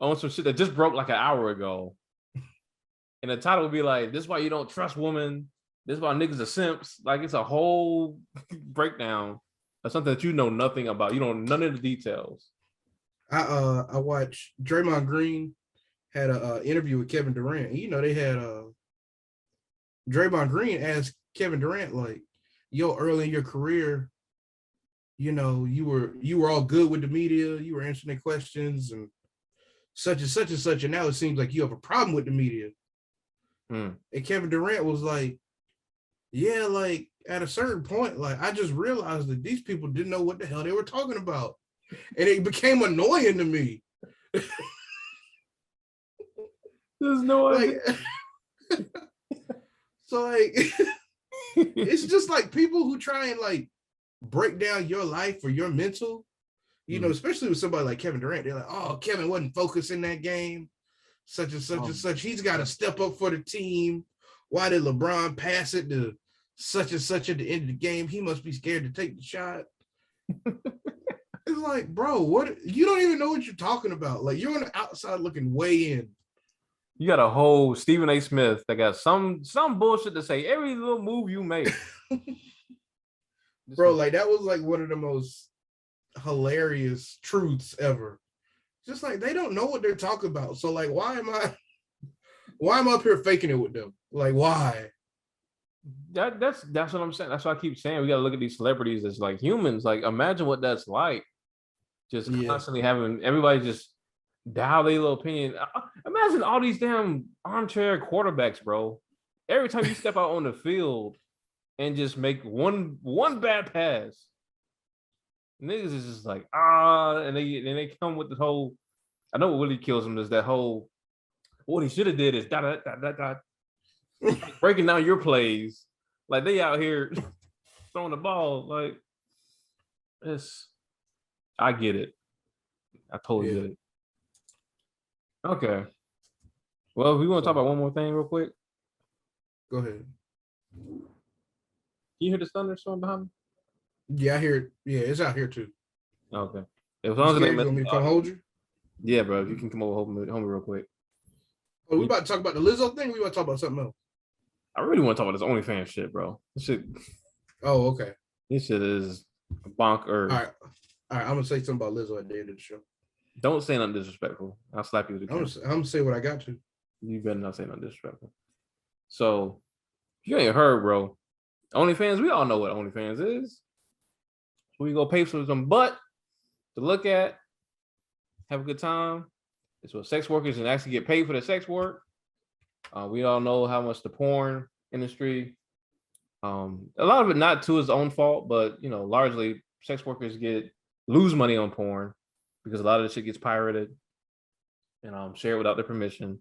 on some shit that just broke like an hour ago. And the title would be like, this is why you don't trust women. This is why niggas are simps. Like it's a whole breakdown of something that you know nothing about. You know none of the details. I watched Draymond Green had a interview with Kevin Durant. You know, they had Draymond Green asked Kevin Durant, like, yo, early in your career, you know, you were all good with the media, you were answering their questions and such and such and such, and now it seems like you have a problem with the media. And Kevin Durant was like, yeah, like at a certain point, like I just realized that these people didn't know what the hell they were talking about. And it became annoying to me. There's no like, so like it's just like people who try and like break down your life or your mental, you know, especially with somebody like Kevin Durant. They're like, oh, Kevin wasn't focused in that game, such and such and such. He's got to step up for the team. Why did LeBron pass it to such and such at the end of the game? He must be scared to take the shot. It's like, bro, what? You don't even know what you're talking about. Like, you're on the outside looking way in. You got a whole Stephen A. Smith that got some bullshit to say every little move you make. Bro, like that was like one of the most hilarious truths ever. Just like they don't know what they're talking about. So like, why am I up here faking it with them? Like, why? That's what I'm saying. That's why I keep saying we got to look at these celebrities as like humans. Like, imagine what that's like. Just constantly having everybody just dial their little opinion. Imagine all these damn armchair quarterbacks, bro. Every time you step out on the field and just make one bad pass, niggas is just like, and they come with the whole. I know what really kills them is that whole. What he should have did is breaking down your plays. Like they out here throwing the ball. Like it's. I get it. I totally get it. Okay. Well, we want to talk about one more thing real quick. Go ahead. Can you hear the thunderstorm behind me? Yeah, I hear it. Yeah, it's out here too. Okay. As long as you want me to come hold you? Yeah, bro. If you can come over hold me real quick. Oh, we about to talk about the Lizzo thing? Or we about to talk about something else? I really want to talk about this OnlyFans shit, bro. This shit. Oh, okay. This shit is bonkers. All right. I'm gonna say something about Lizzo at the end of the show. Don't say nothing disrespectful. I'll slap you with the camera. I'm gonna say what I got to. You better not say nothing disrespectful. So, you ain't heard, bro. OnlyFans, we all know what OnlyFans is. So we go pay for some butt to look at, have a good time. It's what sex workers and actually get paid for the sex work. We all know how much the porn industry, a lot of it not to his own fault, but you know, largely sex workers lose money on porn because a lot of the shit gets pirated and shared without their permission.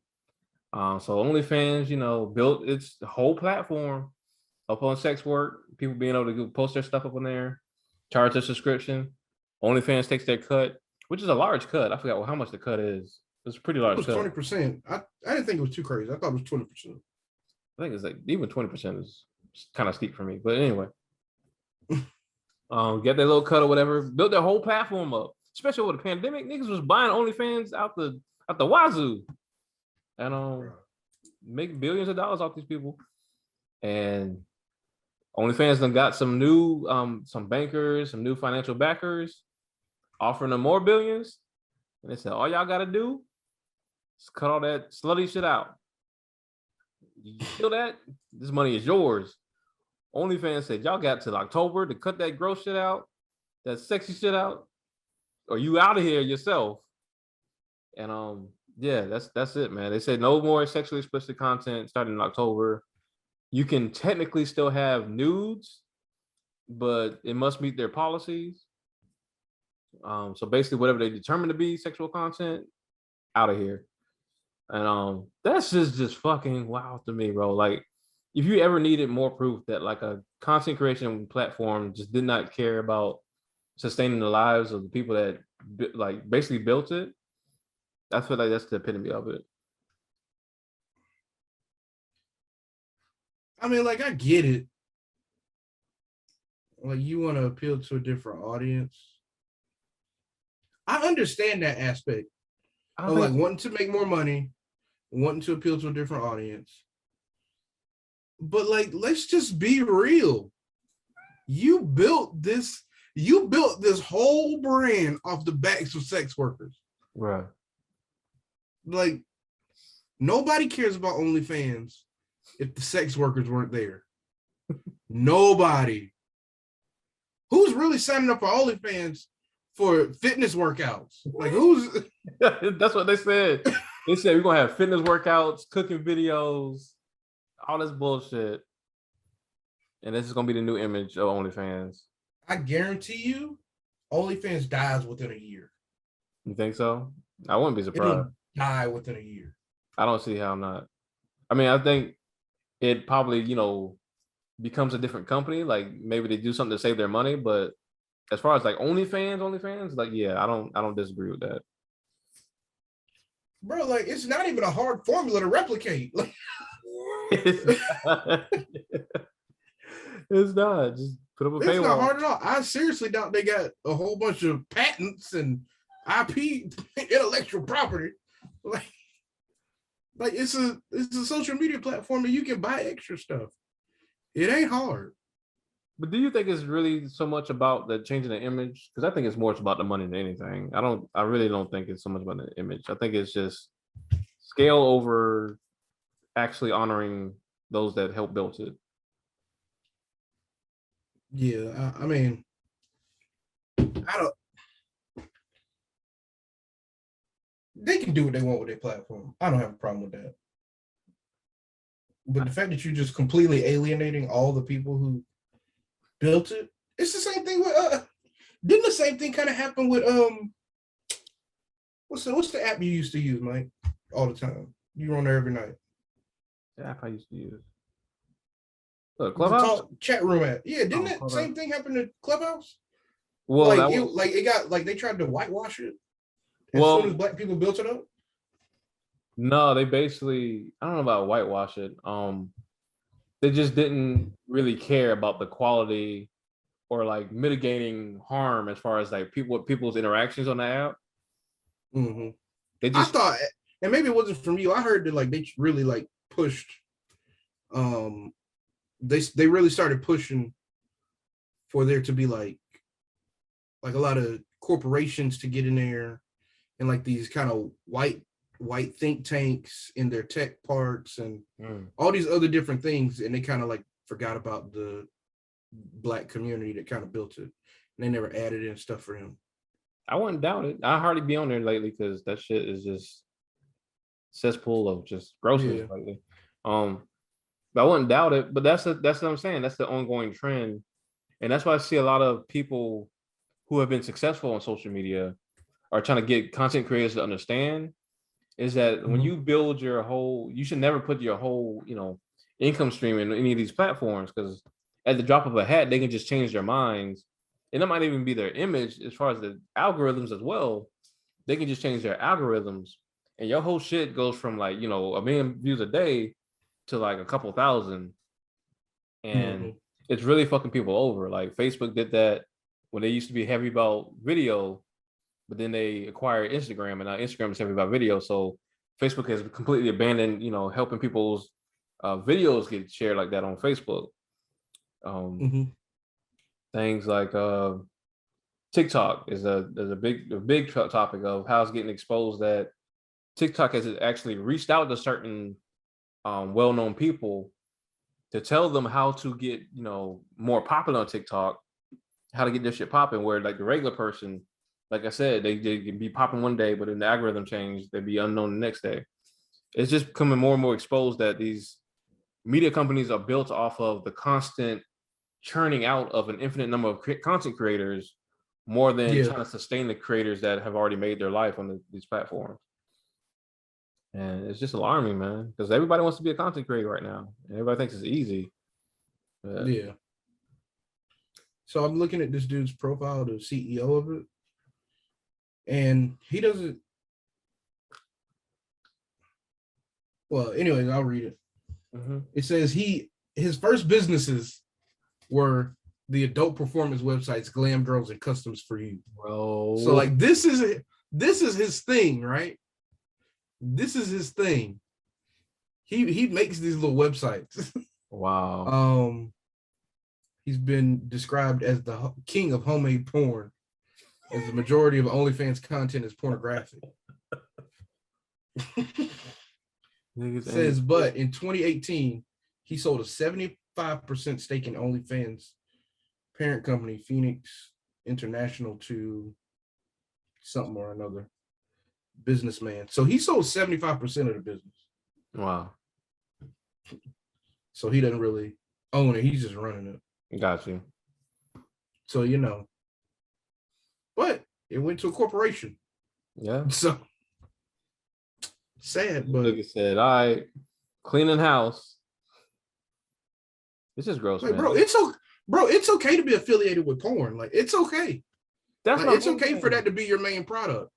So OnlyFans, you know, built its whole platform up on sex work, people being able to post their stuff up on there, charge a subscription. OnlyFans takes their cut, which is a large cut. I forgot how much the cut is. It's a pretty large cut. It was 20%. I didn't think it was too crazy. I thought it was 20%. I think it's like even 20% is kind of steep for me. But anyway, get their little cut or whatever, built their whole platform up. Especially with the pandemic, niggas was buying OnlyFans out the wazoo. And make billions of dollars off these people. And OnlyFans done got some new some bankers, some new financial backers, offering them more billions. And they said, all y'all gotta do is cut all that slutty shit out. You feel that? This money is yours. OnlyFans said, y'all got till October to cut that gross shit out, that sexy shit out, or you out of here yourself. And yeah, that's it, man. They said no more sexually explicit content starting in October. You can technically still have nudes, but it must meet their policies. So basically, whatever they determine to be sexual content, out of here. And that's just fucking wild to me, bro. Like, if you ever needed more proof that like a content creation platform just did not care about sustaining the lives of the people that like basically built it, I feel like that's the epitome of it. I mean, like, I get it. Like, you want to appeal to a different audience. I understand that aspect of like wanting to make more money, wanting to appeal to a different audience. But like, let's just be real. You built this whole brand off the backs of sex workers. Right. Like, nobody cares about OnlyFans if the sex workers weren't there. Nobody. Who's really signing up for OnlyFans for fitness workouts? Like, who's? That's what they said. They said we're gonna have fitness workouts, cooking videos, all this bullshit, and this is gonna be the new image of OnlyFans. I guarantee you, OnlyFans dies within a year. You think so? I wouldn't be surprised. It'll die within a year. I don't see how not. I mean, I think it probably, becomes a different company. Like maybe they do something to save their money, but as far as like OnlyFans, like yeah, I don't disagree with that. Bro, like it's not even a hard formula to replicate. Like it's not. Just put up a paywall. It's not hard at all. I seriously doubt they got a whole bunch of patents and IP, intellectual property. Like it's a social media platform and you can buy extra stuff. It ain't hard. But do you think it's really so much about the changing the image? Because I think it's more about the money than anything. I really don't think it's so much about the image. I think it's just scale over actually honoring those that helped build it. Yeah, I mean, they can do what they want with their platform. I don't have a problem with that. But the fact that you're just completely alienating all the people who built it, it's the same thing with didn't the same thing kind of happen with what's the app you used to use, Mike? All the time. You were on there every night. The app I used to use. Clubhouse? Chat room app. Yeah, didn't that same thing happen to Clubhouse? Well, they tried to whitewash it as soon as black people built it up. No, they basically, I don't know about whitewash it. They just didn't really care about the quality or like mitigating harm as far as like people's interactions on the app. Mm-hmm. I thought, and maybe it wasn't from you. I heard that like they really like pushed. They really started pushing for there to be like a lot of corporations to get in there, and like these kind of white think tanks in their tech parts and all these other different things, and they kind of like forgot about the black community that kind of built it, and they never added in stuff for him. I wouldn't doubt it. I hardly be on there lately because that shit is just cesspool of just grossness lately. But I wouldn't doubt it. But that's what I'm saying. That's the ongoing trend, and that's why I see a lot of people who have been successful on social media are trying to get content creators to understand is that when you build you should never put your whole, income stream in any of these platforms, because at the drop of a hat, they can just change their minds. And that might even be their image as far as the algorithms as well. They can just change their algorithms. And your whole shit goes from like, 1 million views a day to like a couple thousand. And it's really fucking people over. Like Facebook did that when they used to be heavy about video, but then they acquired Instagram, and now Instagram is heavy about video. So Facebook has completely abandoned, helping people's videos get shared like that on Facebook. Things like TikTok is a big topic of how it's getting exposed that TikTok has actually reached out to certain well-known people to tell them how to get more popular on TikTok, how to get their shit popping, where like the regular person, like I said, they can be popping one day, but in the algorithm change, they'd be unknown the next day. It's just becoming more and more exposed that these media companies are built off of the constant churning out of an infinite number of content creators more than trying to sustain the creators that have already made their life on these platforms. And it's just alarming, man, because everybody wants to be a content creator right now. And everybody thinks it's easy. But... Yeah. So I'm looking at this dude's profile, the CEO of it, and he doesn't. Well, anyways, I'll read it. It says his first businesses were the adult performance websites, Glam Girls and Customs for You. Bro. So like this is his thing, right? This is his thing. He makes these little websites. Wow. He's been described as the king of homemade porn, as the majority of OnlyFans content is pornographic. Says, but in 2018, he sold a 75% stake in OnlyFans parent company, Phoenix International, to something or another businessman. So he sold 75% of the business. Wow. So he doesn't really own it. He's just running it. Got you. So, but it went to a corporation. Yeah. So sad, but like I said, all right, cleaning house. This is gross, like, man. Bro, it's okay to be affiliated with porn. Like, it's okay. That's it's okay for that to be your main product.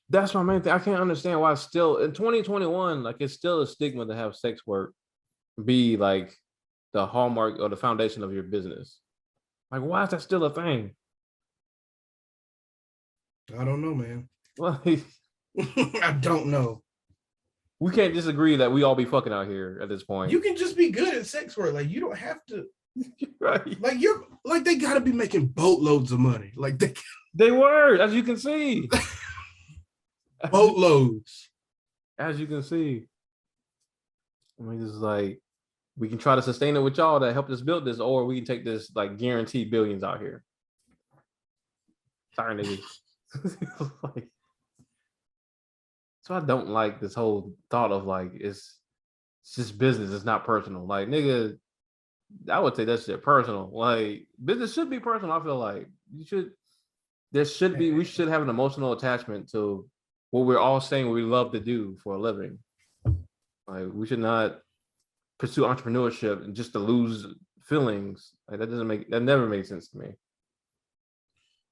That's my main thing. I can't understand why still in 2021, like it's still a stigma to have sex work be like the hallmark or the foundation of your business. Like, why is that still a thing? I don't know, man. Like, I don't know. We can't disagree that we all be fucking out here at this point. You can just be good at sex work. Like, you don't have to. Right. Like they gotta be making boatloads of money. Like they were, as you can see. Boatloads. As you can see. I mean, this is like, we can try to sustain it with y'all that helped us build this, or we can take this like guaranteed billions out here. Sorry, niggas. Like, so I don't like this whole thought of like it's just business, it's not personal. Like, nigga, I would say that shit personal. Like, business should be personal. I feel like we should have an emotional attachment to what we're all saying we love to do for a living. Like, we should not pursue entrepreneurship and just to lose feelings. Like, that never made sense to me.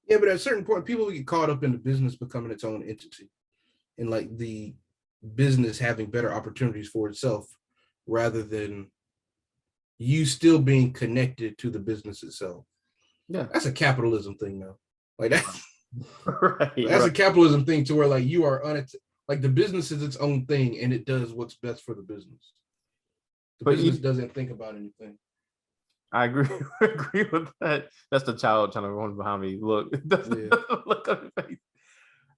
Yeah, but at a certain point, people get caught up in the business becoming its own entity, and like the business having better opportunities for itself rather than you still being connected to the business itself. Yeah, that's a capitalism thing now. Like that, right? That's a capitalism thing to where like you are like the business is its own thing and it does what's best for the business. The business doesn't think about anything. I agree. I agree with that. That's the child trying to run behind me. Look, look on your face.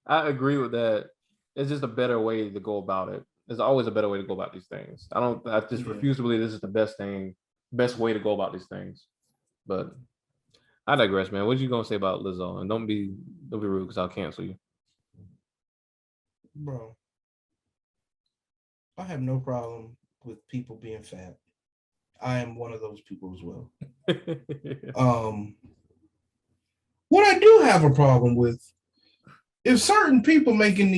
I agree with that. It's just a better way to go about it. There's always a better way to go about these things. I just refuse to believe this is the best way to go about these things. But I digress, man. What you gonna say about Lizzo? And don't be rude because I'll cancel you. Bro, I have no problem with people being fat. I am one of those people as well. What I do have a problem with is certain people giving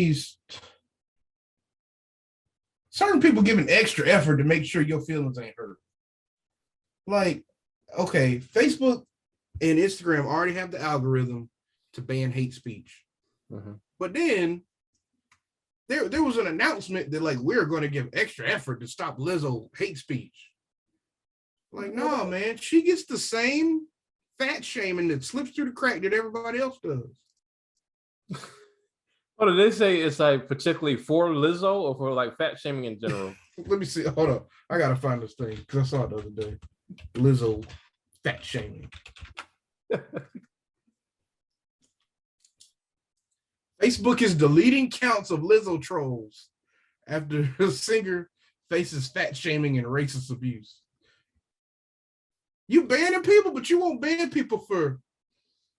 extra effort to make sure your feelings ain't hurt. Like, okay, Facebook and Instagram already have the algorithm to ban hate speech. Mm-hmm. But then there was an announcement that like we're going to give extra effort to stop Lizzo hate speech. Like, no, man, she gets the same fat shaming that slips through the crack that everybody else does. What did they say? It's like particularly for Lizzo or for like fat shaming in general? Let me see. Hold on. I gotta find this thing because I saw it the other day. Lizzo fat shaming. Facebook is deleting counts of Lizzo trolls after the singer faces fat shaming and racist abuse. You banning people, but you won't ban people for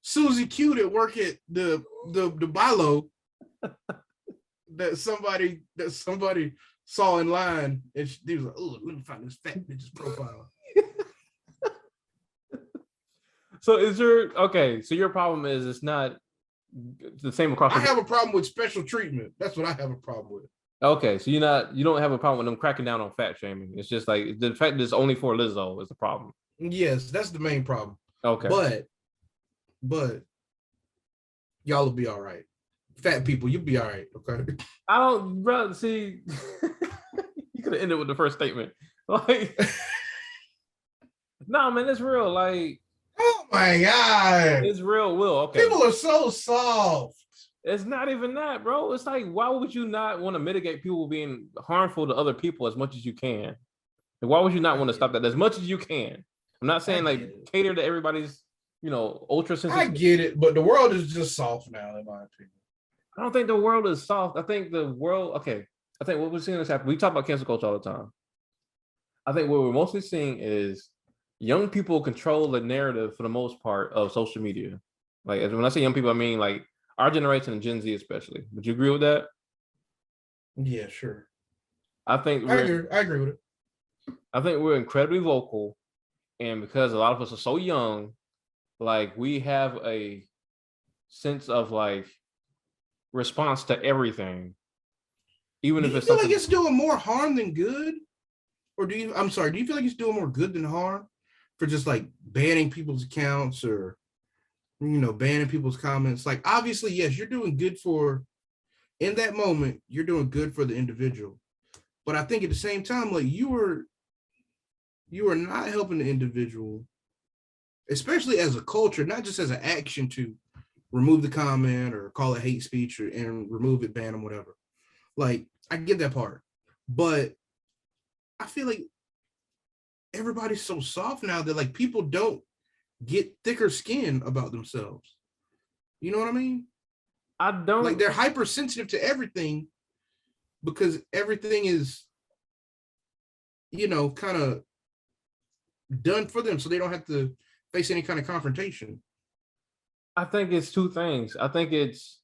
Susie Q that work at the Bilo that somebody saw in line and he was like, oh, let me find this fat bitch's profile. So your problem is it's not the same across the board. I have a problem with special treatment. That's what I have a problem with. Okay, so you don't have a problem with them cracking down on fat shaming. It's just like the fact that it's only for Lizzo is the problem. Yes, that's the main problem. Okay. But y'all will be all right. Fat people, you'll be all right, okay? I don't, bro, see, you could have ended with the first statement. Like, no, man, it's real. Like, oh my God. It's real, Will. Okay. People are so soft. It's not even that, bro. It's like, why would you not want to mitigate people being harmful to other people as much as you can? Like, why would you not want to stop that as much as you can? I'm not saying like cater to everybody's, ultra sensitive. I get it, but the world is just soft now, in my opinion. I don't think the world is soft. I think the world, okay, I think what we're seeing is happen. We talk about cancel culture all the time. I think what we're mostly seeing is young people control the narrative for the most part of social media. Like when I say young people, I mean like our generation and Gen Z especially. Would you agree with that? Yeah, sure. I agree with it. I think we're incredibly vocal, and because a lot of us are so young, like we have a sense of like response to everything. Even if it's feel like it's doing more harm than good? Or do you feel like it's doing more good than harm for just like banning people's accounts or banning people's comments? Like obviously, yes, you're doing good in that moment, you're doing good for the individual. But I think at the same time, like you are not helping the individual, especially as a culture, not just as an action to remove the comment or call it hate speech and remove it, ban them, whatever. Like, I get that part. But I feel like everybody's so soft now that like people don't get thicker skin about themselves. You know what I mean? I don't. Like they're hypersensitive to everything because everything is, kind of done for them so they don't have to face any kind of confrontation. I think it's two things. I think it's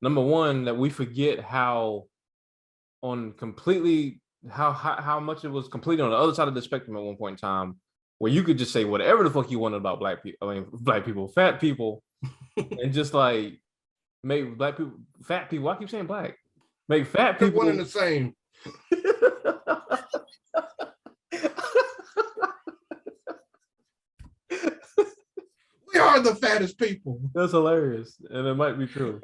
number one that we forget how much it was completely on the other side of the spectrum at one point in time, where you could just say whatever the fuck you wanted about black people, fat people, and just like make black people, fat people. I keep saying black. Make fat people one and the same. We are the fattest people. That's hilarious, and it might be true.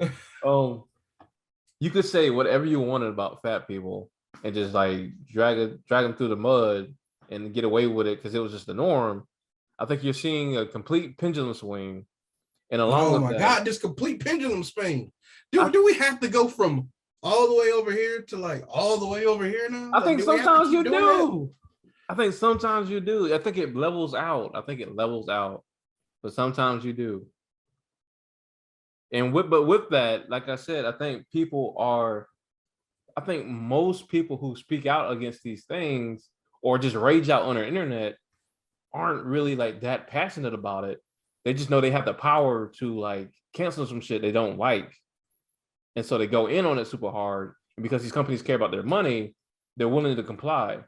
You could say whatever you wanted about fat people and just like drag them through the mud and get away with it because it was just the norm. I think you're seeing a complete pendulum swing. And along with that, God, this complete pendulum swing. Do we have to go from all the way over here to like all the way over here now? I think sometimes you do. I think sometimes you do. I think it levels out. But sometimes you do. And with that, like I said, I think most people who speak out against these things or just rage out on the internet aren't really like that passionate about it. They just know they have the power to like cancel some shit they don't like. And so they go in on it super hard. And because these companies care about their money, they're willing to comply.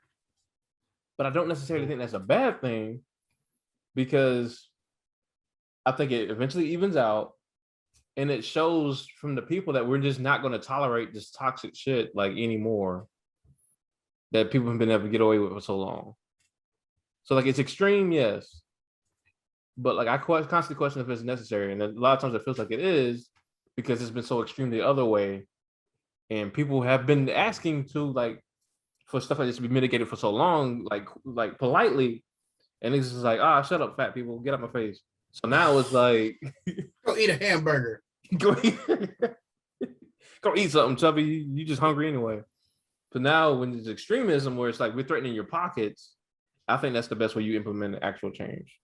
But I don't necessarily think that's a bad thing because I think it eventually evens out. And it shows from the people that we're just not going to tolerate this toxic shit like anymore that people have been able to get away with for so long. So like it's extreme, yes. But like I constantly question if it's necessary. And a lot of times it feels like it is because it's been so extreme the other way. And people have been asking to like for stuff like this to be mitigated for so long, like politely. And it's just like, shut up, fat people, get out my face. So now it's like go eat a hamburger. Go eat something, chubby. You just hungry anyway. But now when it's extremism where it's like we're threatening your pockets, I think that's the best way you implement actual change.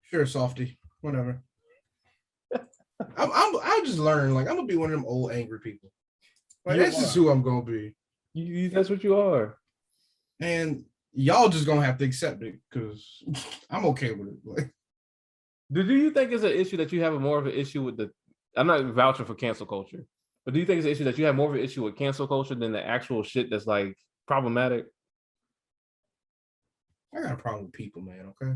Sure, softy. Whatever. I'll just learn. Like I'm gonna be one of them old angry people. Like that's just who I'm gonna be. That's what you are. And y'all just gonna have to accept it because I'm okay with it. Like, do you think it's an issue that you have more of an issue with I'm not vouching for cancel culture, but do you think it's an issue that you have more of an issue with cancel culture than the actual shit that's like problematic? I got a problem with people, man. Okay.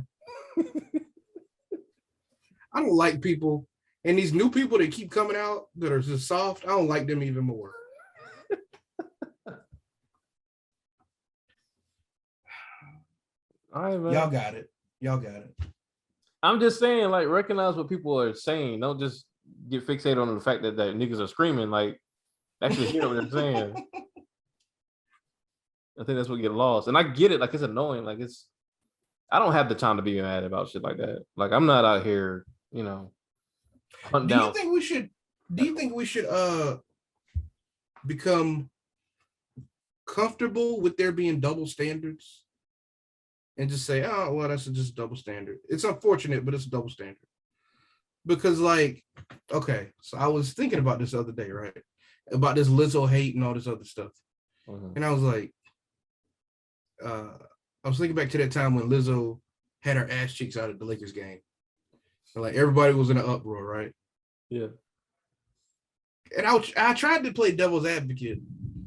I don't like people, and these new people that keep coming out that are just soft. I don't like them even more. All right, man. Y'all got it. I'm just saying, like, recognize what people are saying. Don't just get fixated on the fact that niggas are screaming. Like, actually hear what they're saying. I think that's what get lost. And I get it. Like, it's annoying. Like, I don't have the time to be mad about shit like that. Like, I'm not out here, hunting down. Do you think we should become comfortable with there being double standards? And just say, that's just double standard. It's unfortunate, but it's a double standard. Because, like, Okay, so I was thinking about this the other day, right? About this Lizzo hate and all this other stuff. And I was like, I was thinking back to that time when Lizzo had her ass cheeks out at the Lakers game. And like everybody was in an uproar, right? Yeah. And I tried to play devil's advocate.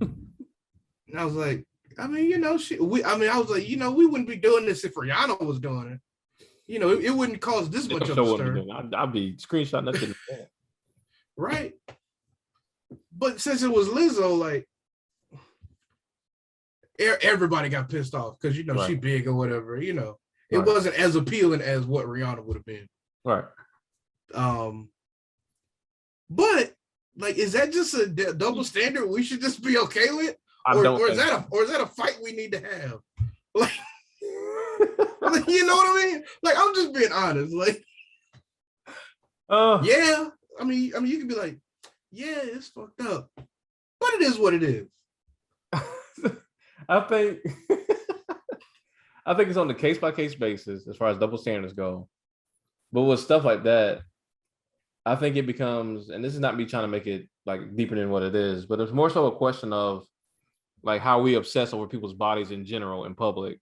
And I was like, I mean, you know, I was like, you know, we wouldn't be doing this if Rihanna was doing it. You know, it wouldn't cause this much of a stir. I'd be screenshotting that shit. Right. But since it was Lizzo, like, everybody got pissed off because, you know, she big or whatever, you know. It wasn't as appealing as what Rihanna would have been. Right. But, like, is that just a double standard we should just be okay with? Or is that a fight we need to have? Like, you know what I mean? Like, I'm just being honest. Like, yeah. I mean, you can be like, yeah, it's fucked up, but it is what it is. I think it's on the case by case basis as far as double standards go. But with stuff like that, I think it becomes, and this is not me trying to make it like deeper than what it is, but it's more so a question of like how we obsess over people's bodies in general in public,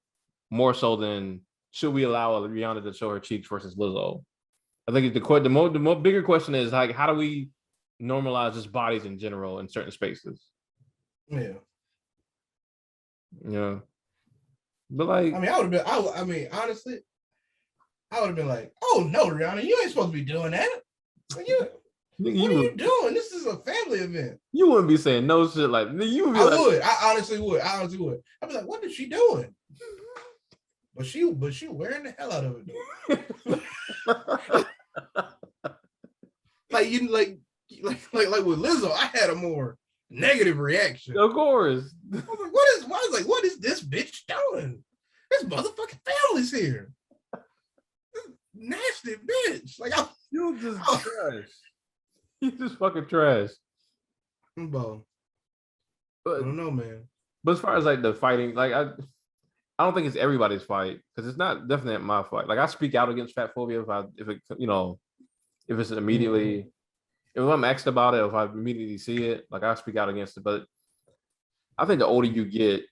more so than should we allow Rihanna to show her cheeks versus Lizzo. I think the more bigger question is like, how do we normalize just bodies in general in certain spaces? Yeah. Yeah. But like, I mean, honestly, I would have been like, oh no, Rihanna, you ain't supposed to be doing that. What are you doing? This is a family event. You wouldn't be saying no shit like you would be I honestly would. I'd be like, what is she doing? But she wearing the hell out of it. like with Lizzo, I had a more negative reaction. Of course. I was like, what is this bitch doing? This motherfucking family's here. This nasty bitch. Like, you're just trash. You just fucking trash. But I don't know, man. But as far as like the fighting, like I don't think it's everybody's fight because it's not definitely my fight. Like I speak out against fat phobia if it's immediately, if I'm asked about it, if I immediately see it, like I speak out against it. But I think the older you get,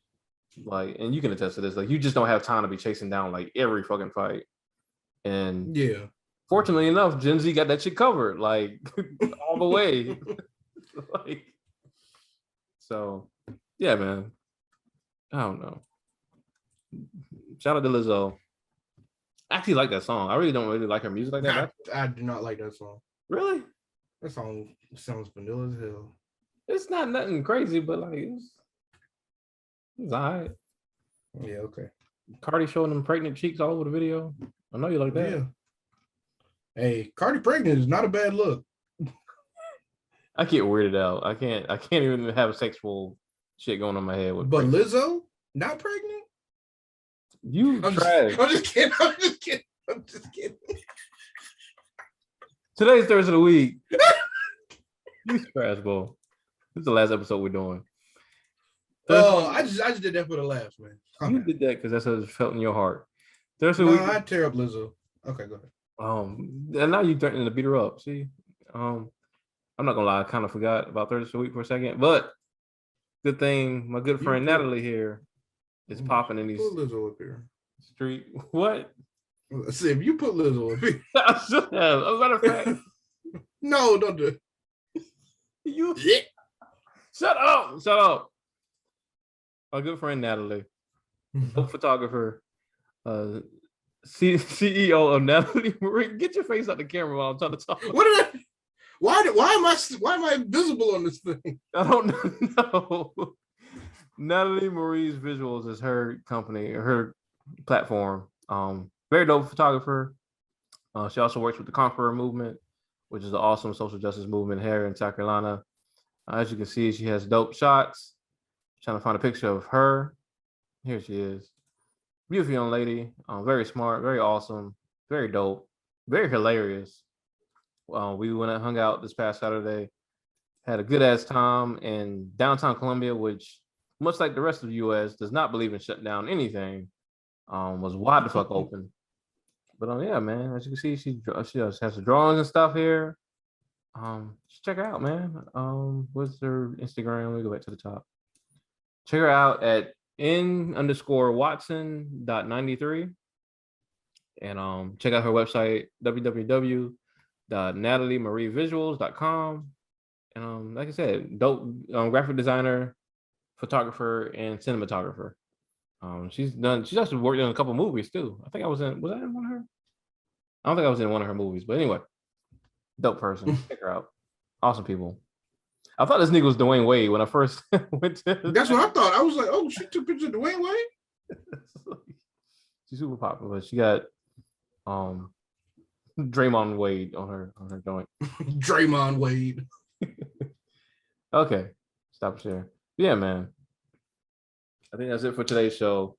like, and you can attest to this, like you just don't have time to be chasing down like every fucking fight. And yeah, fortunately enough, Gen Z got that shit covered, like all the way. Like, so yeah, man. I don't know. Shout out to Lizzo. I actually like that song. I really don't really like her music like that. I do not like that song. Really? That song sounds vanilla as hell. It's not nothing crazy, but like it's all right. Yeah, okay. Cardi showing them pregnant cheeks all over the video. I know you like that. Yeah. Hey, Cardi pregnant is not a bad look. I get weirded out. I can't even have sexual shit going on my head with. But pregnant. Lizzo not pregnant? I'm trash. I'm just kidding. Today's Thursday of the week. You trash, bro. This is the last episode we're doing. Oh, I just did that for the laughs, man. You did that because that's how it felt in your heart. I tear up Lizzo. Okay, go ahead. And now you threatening to beat her up. See, I'm not gonna lie, I kind of forgot about Thursday of the week for a second, but good thing my good friend Natalie here is popping in these Lizzo up here. Street. What? See, if you put Lizzo up here, I should have. As a matter of fact, no, don't do it. You shut up. My good friend Natalie, photographer, CEO of Natalie Marie. Get your face out the camera while I'm trying to talk. Why am I visible on this thing? I don't know. Natalie Marie's Visuals is her company, her platform. Very dope photographer. She also works with the Conqueror Movement, which is an awesome social justice movement here in South Carolina. As you can see, she has dope shots. Trying to find a picture of her. Here she is. Beautiful young lady. Very smart, very awesome, very dope, very hilarious. We went and hung out this past Saturday. Had a good ass time in downtown Columbia, which, much like the rest of the U.S., does not believe in shutting down anything. Was wide the fuck open. But yeah, man, as you can see, she has the drawings and stuff here. Just check her out, man. What's her Instagram? Let me go back to the top. Check her out at n_Watson.93. And check out her website, www.nataliemarievisuals.com. And like I said, dope graphic designer, photographer, and cinematographer. She's actually worked in a couple movies too. I think was I in one of her? I don't think I was in one of her movies, but anyway, dope person. Check her out. Awesome people. I thought this nigga was Dwayne Wade when I first went to. That's what I thought. I was like, oh, she took pictures of Dwayne Wade. She's super popular. She got Draymond Wade on her joint. Draymond Wade. Okay, stop sharing. Yeah, man. I think that's it for today's show.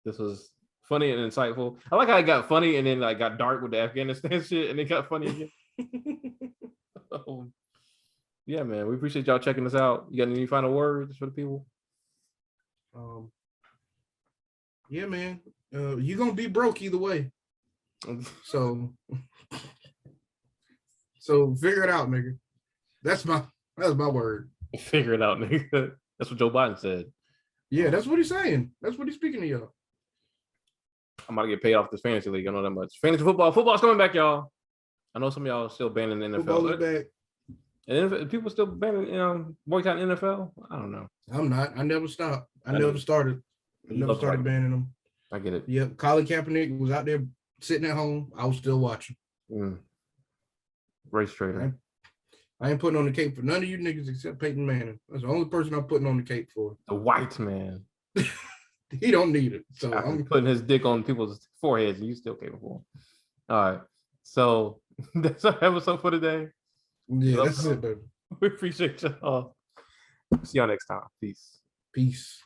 This was funny and insightful. I like how it got funny and then like got dark with the Afghanistan shit, and it got funny again. Yeah, man. We appreciate y'all checking us out. You got any final words for the people? Yeah, man. You're gonna be broke either way. So figure it out, nigga. That's my word. Figure it out, nigga. That's what Joe Biden said. Yeah, that's what he's saying. That's what he's speaking to y'all. I'm about to get paid off this fantasy league. I know that much. Fantasy football. Football's coming back, y'all. I know some of y'all are still banning the NFL. Football is back. And people still banning, boycotting NFL? I don't know. I'm not. I never stopped. I never started. I never started banning them. I get it. Yep. Colin Kaepernick was out there sitting at home. I was still watching. Race trader. I ain't putting on the cape for none of you niggas except Peyton Manning. That's the only person I'm putting on the cape for. The white man. He don't need it. So I'm putting his dick on people's foreheads and you still capable. All right. So that's our episode for today. Yeah, that's it, baby. We appreciate y'all. See y'all next time. Peace. Peace.